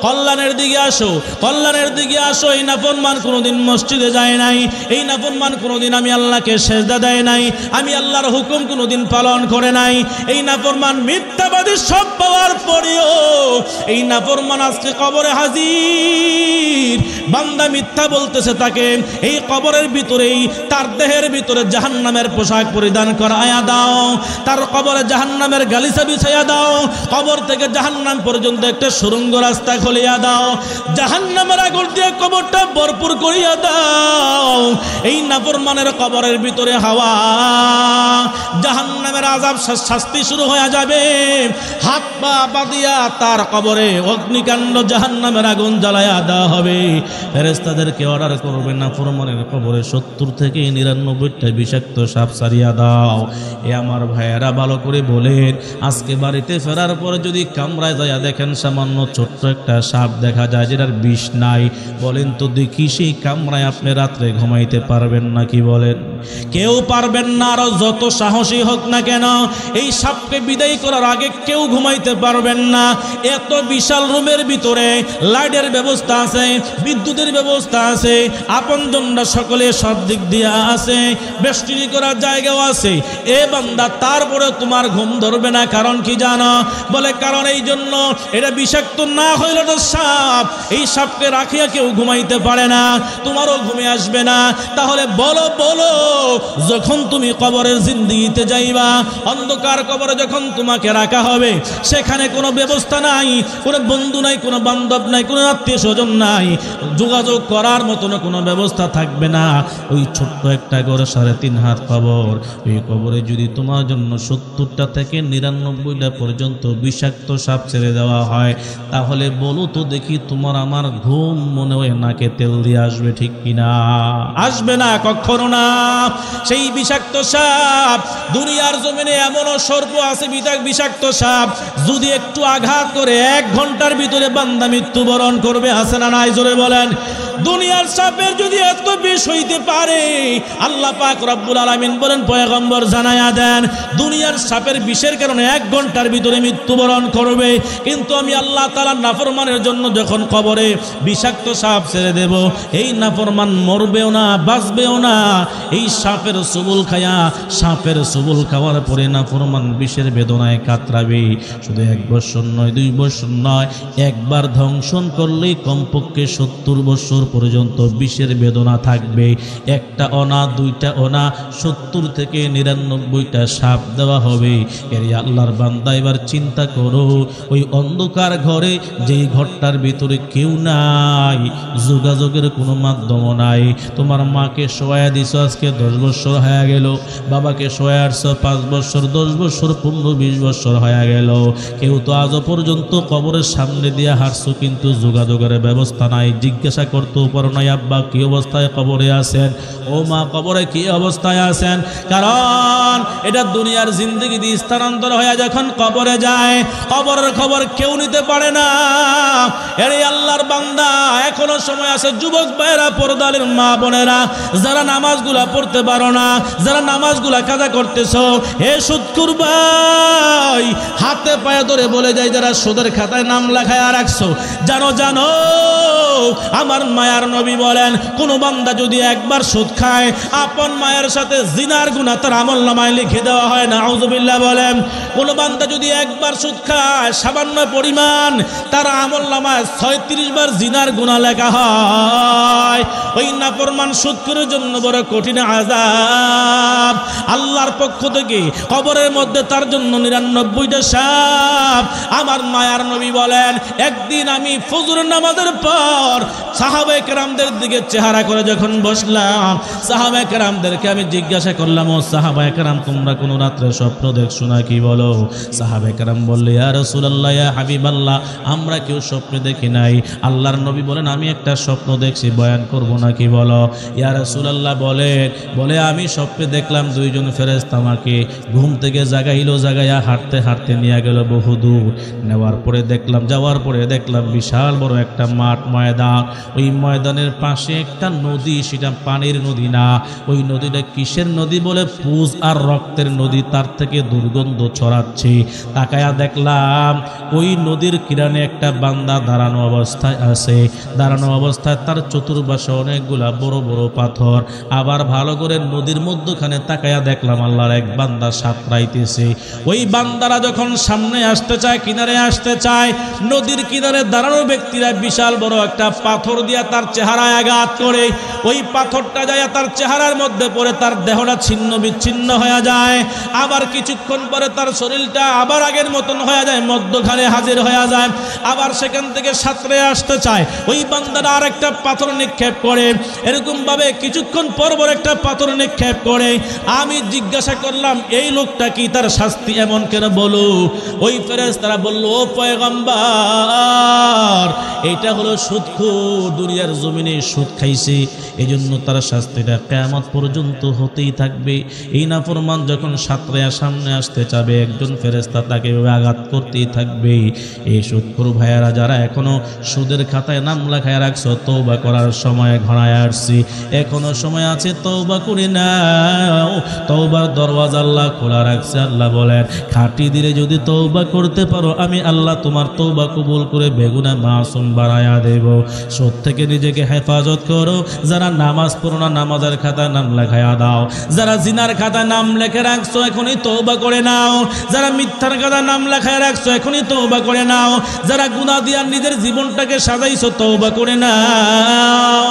Speaker 1: কল্যাণের দিকে আসো, কল্যাণের দিকে আসো। এই নাফরমান কোনোদিন মসজিদে যায় নাই, এই নাফরমান কোনোদিন আমি আল্লাহকে সেজদা দেয় নাই, আমি আল্লাহর হুকুম কোনোদিন পালন করে নাই। এই নাফরমান মিথ্যাবাদী সব পাওয়ার পরেও এই নাফরমান আজকে কবরে হাজির। বান্দা মিথ্যা বলতেছে, তাকে এই কবরের ভিতরেই তার দেহের ভিতরে জাহান্নামের পোশাক পরিধান করায়া দাও, তার কবরে জাহান্নামের গালিচা বিছাইয়া দাও, কবর থেকে জাহান্নাম পর্যন্ত একটা সুড়ঙ্গ রাস্তা খুলিয়া দাও, জাহান্নামের আগুন দিয়ে কবরটা ভরপুর করিয়া দাও। এই নাফরমানের কবরের ভিতরে হাওয়া জাহান্নামের আযাব শাস্তি শুরু হয়ে যাবে। হাত পা বাঁধিয়া তার কবরে অগ্নিকাণ্ড জাহান্নামের আগুন জ্বালায়া দেওয়া হবে। ফেরেশতাদেরকে অর্ডার করবে নাফরমানের কবরে 70 থেকে 99টা বিষাক্ত সাপ সারিয়া দাও। এ আমার ভাইয়েরা ভালো করে বলেন, আজকে বাড়িতে ফেরার পরে যদি কামরায় যাইয়া দেখেন সামান্য ছোট্ট একটা সাপ দেখা যায় যেটার বিষ নাই, বলেন তো দেখি সেই কামরায় আপনি রাত্রে ঘুমাইতে পারবেন নাকি? বলেন, কেউ পারবেন না। আর যত সাহসী হোক না কেন, এই সাপকে বিদায় করার আগে কেউ ঘুমাইতে পারবেন না। এত বিশাল রুমের ভিতরে লাইটের ব্যবস্থা আছে, বিদ্যুতের ব্যবস্থা আছে, আপনজনরা সকলে সব দিক দিয়ে আছে, বেষ্টনী করার জায়গাও আছে। এ বান্দা, তারপরে তোমার ঘুম ধরবে না। কারণ কি জানো? বলে কারণ এই জন্য এটা বিষাক্ত না হইল তো সাপ, এই সাপকে রাখিয়া কেউ ঘুমাইতে পারে না, তোমারও ঘুমে আসবে না। তাহলে বলো বলো, যখন তুমি কবরের জিন্দেগিতে যাইবা, অন্ধকার কবরে যখন তোমাকে রাখা হবে, সেখানে কোনো ব্যবস্থা নাই, কোনো বন্ধু নাই, কোনো বান্ধব নাই, কোনো আত্মীয় স্বজন নাই, যোগাযোগ করার মতন কোনো ব্যবস্থা থাকবে না। ওই ছোট্ট একটা ঘরে 3.5 হাত কবর, ওই কবরে যদি তোমার জন্য 70টা থেকে 99টা পর্যন্ত বিষাক্ত সাপ ছেড়ে দেওয়া হয়, তাহলে বলো তো দেখি, তোমার আমার ঘুম মনে হয় নাকে তেল দিয়ে আসবে, ঠিক কিনা? আসবে না, কখনো না। সেই বিষাক্ত সাপ, দুনিয়ার জমিনে এমনও সর্প আছে বিষাক্ত সাপ, যদি একটু আঘাত করে 1 ঘন্টার ভিতরে বান্দা মৃত্যুবরণ করবে। আছে না নাই? জোরে বলেন। দুনিয়ার সাপের যদি এত বিষ হইতে পারে, আল্লাহ পাক রব্বুল আলামিন বলেন, পয়গম্বর জানায়া দেন, দুনিয়ার সাপের বিষের কারণে 1 ঘন্টার ভিতরে মৃত্যুবরণ করবে। কিন্তু আমি আল্লাহ তাআলা নাফরমানের জন্য যখন কবরে বিষাক্ত সাপ ছেড়ে দেব, এই নাফরমান মরবেও না, বাঁচবেও না। এই সাপের সুবুল খায়া, সাপের সুবুল খাওয়ার পরে নাফরমান বিষের বেদনায় কাতরাবে। শুধু 1 বছর নয়, 2 বছর নয়, একবার ধ্বংসন করলেই কমপক্ষে 70 বছর পর্যন্ত বিষের বেদনা থাকবে। 1টা অনা, 2টা অনা, 70 থেকে 99টা সাপ দেওয়া হবে। এর আল্লাহর বান্দা, এবার চিন্তা করো, ওই অন্ধকার ঘরে, যেই ঘরটার ভিতরে কেউ নাই, যোগাযোগের কোনো মাধ্যম নাই, তোমার মাকে শোয়া দিছো আজকে 10 বছর হয়ে গেল, বাবাকে শোয়া আসছো 5 বছর, 10 বছর, 15-20 বছর হয়ে গেল, কেউ তো আজও পর্যন্ত কবরের সামনে দিয়ে হাঁটছো, কিন্তু যোগাযোগের ব্যবস্থা নাই। জিজ্ঞাসা করতেও পারো নাই, আব্বা কি অবস্থায় কবরে আছেন, ও মা কবরে কি অবস্থায় আছেন? কারণ এটা দুনিয়ার জিন্দেগি দিয়ে স্থানান্তর হয়ে যখন কবরে যায়, কবরের খবর কেউ নিতে পারে না। এর আল্লাহর বান্দা, এখনো সময় আছে। যুবক ভাইয়েরা, পর্দালের মা বোনেরা, যারা নামাজগুলা পড়তে পারো না, যারা নামাজগুলা কাজা করতেছো, হে সুদখোর ভাই, হাতে পায়ে ধরে বলে যাই, যারা সুদের খাতায় নাম লেখায় রাখছো, জানো জানো, আমার মায়ার নবী বলেন, কোন বান্দা যদি একবার সুদ খায়, আপন মায়ের সাথে জিনার গুনাহ তার আমলনামায় লিখে দেওয়া হয়। নাউযুবিল্লাহ বলেন। কোন বান্দা যদি একবার সুদ খায়, সামান্য পরিমাণ, তার আমলনামায় 36 বার জিনার গুনাহ লেখা হয়। ওই নাফরমান সুদখোরের জন্য বড় কঠিন আযাব আল্লাহর পক্ষ থেকে কবরের মধ্যে তার জন্য 99টা সাপ। আমার মায়ার নবী বলেন, একদিন আমি ফজরের নামাজের পর সাহাবায়ে কেরামদের দিকে চেহারা করে যখন বসলাম, সাহাবায়ে কেরামদেরকে আমি জিজ্ঞাসা করলাম, ও সাহাবায়ে কেরাম, তোমরা কোন রাত্রে স্বপ্ন দেখছো নাকি? বলো। সাহাবায়ে কেরাম বললে, ইয়া রাসূলুল্লাহ, ইয়া হাবিবাল্লাহ, আমরা কেউ স্বপ্ন দেখি নাই। আল্লাহর নবী বলেন, আমি একটা স্বপ্ন দেখছি, বয়ান করব নাকি? বলো। ইয়া রাসূলুল্লাহ বলে আমি স্বপ্নে দেখলাম 2 জন ফেরেশতা আমাকে ঘুম থেকে জাগাইলো, জাগাইয়া হাঁটতে হাঁটতে নিয়ে গেল বহুদূর। যাওয়ার পরে দেখলাম বিশাল বড় একটা মাঠ, ময়দান। ওই ময়দানের পাশে একটা নদী, সেটা পানির নদী না, ওই নদীটা কিসের নদী? বলে পুজ আর রক্তের নদী, তার থেকে দুর্গন্ধ ছড়াচ্ছে। পাশে তাকায়া দেখলাম ওই নদীর কিনারে একটা বান্দা দাঁড়ানো অবস্থায় আছে। দাঁড়ানো অবস্থায় তার চতুর্পাশে অনেকগুলা বড় বড় পাথর। আবার ভালো করে নদীর মধ্যখানে তাকায়া দেখলাম আল্লাহর এক বান্দা সাঁতরাইতেছে। ওই বান্দারা যখন সামনে আসতে চায়, কিনারে আসতে চায়, নদীর কিনারে দাঁড়ানো ব্যক্তিরা বিশাল বড় একটা পাথর দিয়া তার চেহারায় আঘাত করে। ওই পাথরটা যায় তার চেহারার মধ্যে পড়ে, তার দেহটা ছিন্ন বিচ্ছিন্ন হয়ে যায়। আবার কিছুক্ষণ পরে তার শরীরটা আবার আগের মতন হয়ে যায়, মধ্যখানে হাজির হয়ে যায়। আবার সেখান থেকে সাঁতরে আসতে চায়, ওই বান্দারা আর একটা পাথর নিক্ষেপ করে। এরকম ভাবে কিছুক্ষণ পর পর একটা পাথর নিক্ষেপ করে। আমি জিজ্ঞাসা করলাম এই লোকটা কি, তার শাস্তি এমন কেন বলো? ওই ফেরেশতারা বলল, ও পয়গম্বর, এটা হলো সুদখোর, দুনিয়ার জমিনে সুদ খাইছে, এজন্য তার শাস্তিটা কিয়ামত পর্যন্ত হতেই থাকবে। এই নাফরমান যখন সাঁতরে সামনে আসতে চাবে, একজন ফেরেশতা তাকে আঘাত করতেই থাকবে। এই সুদখোর ভাইয়ারা যারা এখনো সুদের খাতায় নাম লেখায় রাখছো, তওবা করার সময় ঘনায় আসছি, এখনো সময় আছে, তওবা করে নাও। তওবার দরওয়াজা আল্লাহ খোলা রাখছে। আল্লাহ বলেন, খাঁটি দিলে যদি তওবা করতে পারো, আমি আল্লাহ তোমার তওবা কবুল করে বেগুনা মাসুম বানায়া দেব। সুদ থেকে নিজেকে হেফাজত করো। যারা নামাজ পড়ো না, নামাজের খাতায় নাম লেখায়া দাও। যারা জিনার খাতায় নাম লেখে রাখছো, এখনই তওবা করে নাও। যারা মিথ্যার খাতায় নাম লেখায় রাখছো, এখনই তওবা করে নাও। যারা গুনাহ দিয়া নিজের জীবনটাকে সাজাইছো, তওবা করে নাও।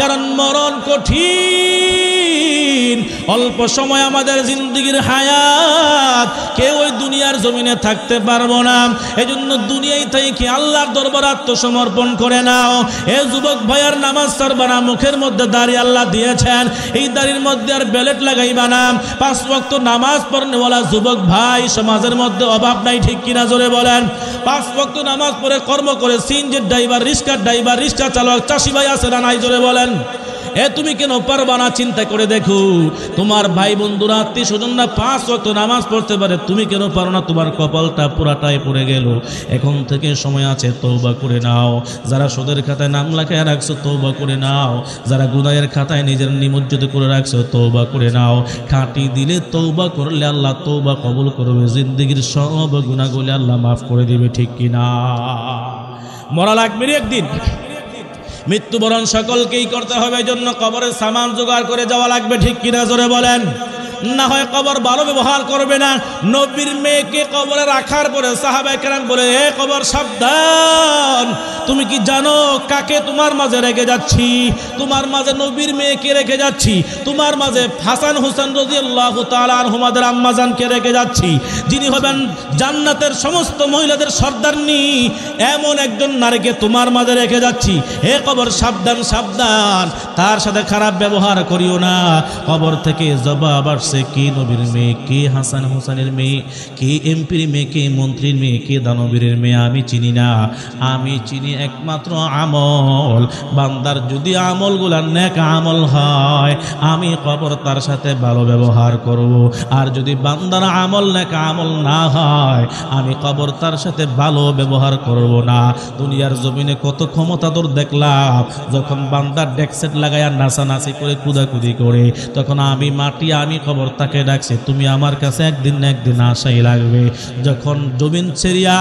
Speaker 1: কারণ মরণ কঠিন, অল্প সময় আমাদের জিন্দেগির হায়াত, কেউ ওই দুনিয়ার জমিনে থাকতে পারবো না। এজন্য দুনিয়ায় থেকে আল্লাহর দরবারে আত্মসমর্পণ করে নাও। এ যুবক ভাইয়ার, নামাজ ছাড়বা না, মুখের মধ্যে দাড়ি আল্লাহ দিয়েছেন, এই দাড়ির মধ্যে আর বেলেট লাগাইবা না। 5 ওয়াক্ত নামাজ পড়নেওয়ালা যুবক ভাই সমাজের মধ্যে অভাব নাই, ঠিক কিনা জোরে বলেন? 5 ওয়াক্ত নামাজ পড়ে কর্ম করে সিএনজির ড্রাইভার, রিক্সার ড্রাইভার, রিক্সা চালক, চাষি ভাই আছে না নাই, জোরে বলেন? তুমি কেন পারবা না? চিন্তা করে দেখো, তোমার ভাই বন্ধুরা, আত্মীয় স্বজনরা 5 ওয়াক্ত নামাজ পড়তে পারে, তুমি কেন পারো না? তোমার কপালটা পুরাটাই পড়ে গেল। এখন থেকে সময় আছে, তওবা করে নাও। যারা সুদের খাতায় নাম লেখায় রাখছো, তওবা করে নাও। যারা গুনাহের খাতায় নিজের নিমজ্জিত করে রাখছো, তওবা করে নাও। খাঁটি দিলে তওবা করলে আল্লাহ তওবা কবুল করবে, জিন্দেগির সব গুনাহগুলো আল্লাহ মাফ করে দিবে, ঠিক কিনা? মরা লাগবে একদিন, মৃত্যুবরণ সকলকেই করতে হবে, জন্য কবরের সামান জোগাড় করে যাওয়া লাগবে, ঠিক কিনা জোরে বলেন? না হয় কবর ভালো ব্যবহার করবে না। নবীর মেয়েকে কবরে রাখার পরে সাহাবায়ে কেরাম বলে, এ কবর সাবধান, তুমি কি জানো কাকে তোমার মাঝে রেখে যাচ্ছি? তোমার মাঝে নবীর মেয়েকে রেখে যাচ্ছি, তোমার মাঝে হাসান হুসেন রাদিয়াল্লাহু তাআলা আনহুমাদের আম্মাজানকে রেখে যাচ্ছি, যিনি হবেন জান্নাতের সমস্ত মহিলাদের সর্দারনি। এমন একজন নারীকে তোমার মাঝে রেখে যাচ্ছি। হে কবর সাবধান, সাবধান, তার সাথে খারাপ ব্যবহার করিও না। কবর থেকে জবাব আসছে, কে নবীর মেয়ে, কে হাসান হোসেনের মেয়ে, কে এমপির মেয়ে, কে মন্ত্রীর মেয়ে, কে দানবীরের মেয়ে, আমি চিনি না। আমি চিনি একমাত্র আমল। বান্দার যদি আমলগুলা নেক আমল হয়, আমি কবর তার সাথে ভালো ব্যবহার করব। আর যদি বান্দার আমল নেক আমল না হয়, আমি কবর তার সাথে ভালো ব্যবহার করব না। দুনিয়ার জমিনে কত ক্ষমতাধর দেখলাম, যখন বান্দার ডেকসেট লাগায়া নাচানাচি করে, কুদাকুদি করে, তখন আমি মাটি, আমি কবর তাকে ডাকছে, তুমি আমার কাছে একদিন না একদিন আসাই লাগবে। যখন জমিন ছেড়িয়া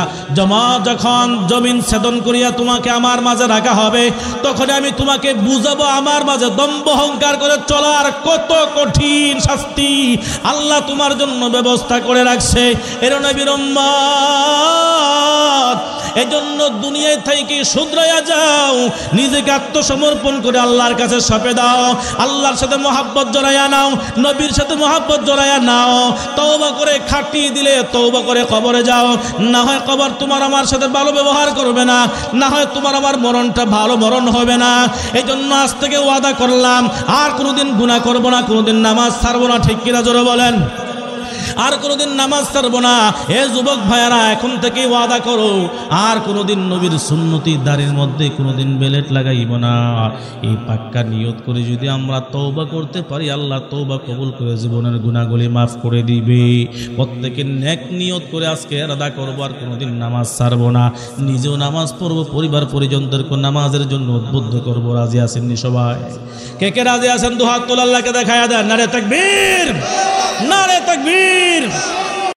Speaker 1: যখন জমিন ছেদন করিয়া তোমাকে আমার মাঝে রাখা হবে, তখন আমি তোমাকে বুঝাবো আমার মাঝে দম্ভ অহংকার করে চলার কত কঠিন শাস্তি আল্লাহ তোমার জন্য ব্যবস্থা করে রাখছে। এর নবীর উম্মত, এজন্য দুনিয়ায় থেকে শুধরাইয়া যাও, নিজেকে আত্মসমর্পণ করে আল্লাহর কাছে সঁপে দাও, আল্লাহর সাথে মহাব্বত জড়াইয়া নাও, নবীর সাথে মহাব্বত জড়াইয়া নাও। তওবা করে খাটি দিলে তওবা করে কবরে যাও। না হয় কবর তোমার আমার সাথে ভালো ব্যবহার করবে না, না হয় তোমার আমার মরণটা ভালো মরণ হবে না। এই জন্য আজ থেকে ওয়াদা করলাম, আর কোনোদিন গুনাহ করবো না, কোনোদিন নামাজ ছাড়বো না, ঠিক কিনা জোরে বলেন? আর কোনোদিন নামাজ ছাড়বো না। এ যুবক ভাইয়ারা, এখন থেকে ওয়াদা করো, আর কোনোদিন নবীর সুন্নতি দাড়ির মধ্যে কোনোদিন বেলেট লাগাইব না। এই পাক্কা নিয়ত করে যদি আমরা তওবা করতে পারি, আল্লাহ তওবা কবুল করে জীবনের গুনাহগুলি মাফ করে দিবে। প্রত্যেকের নেক নিয়ত করে আজকে আদা করবো, আর কোনোদিন নামাজ ছাড়বো না। নিজেও নামাজ পড়বো, পরিবার পরিজনদেরকে নামাজের জন্য উদ্বুদ্ধ করবো। রাজি আছেন নি সবাই? কে কে রাজি আছেন? দুহাত তোলা, আল্লাহকে দেখায়া দেন। নারে তাকবীর, নারে তাকবীর।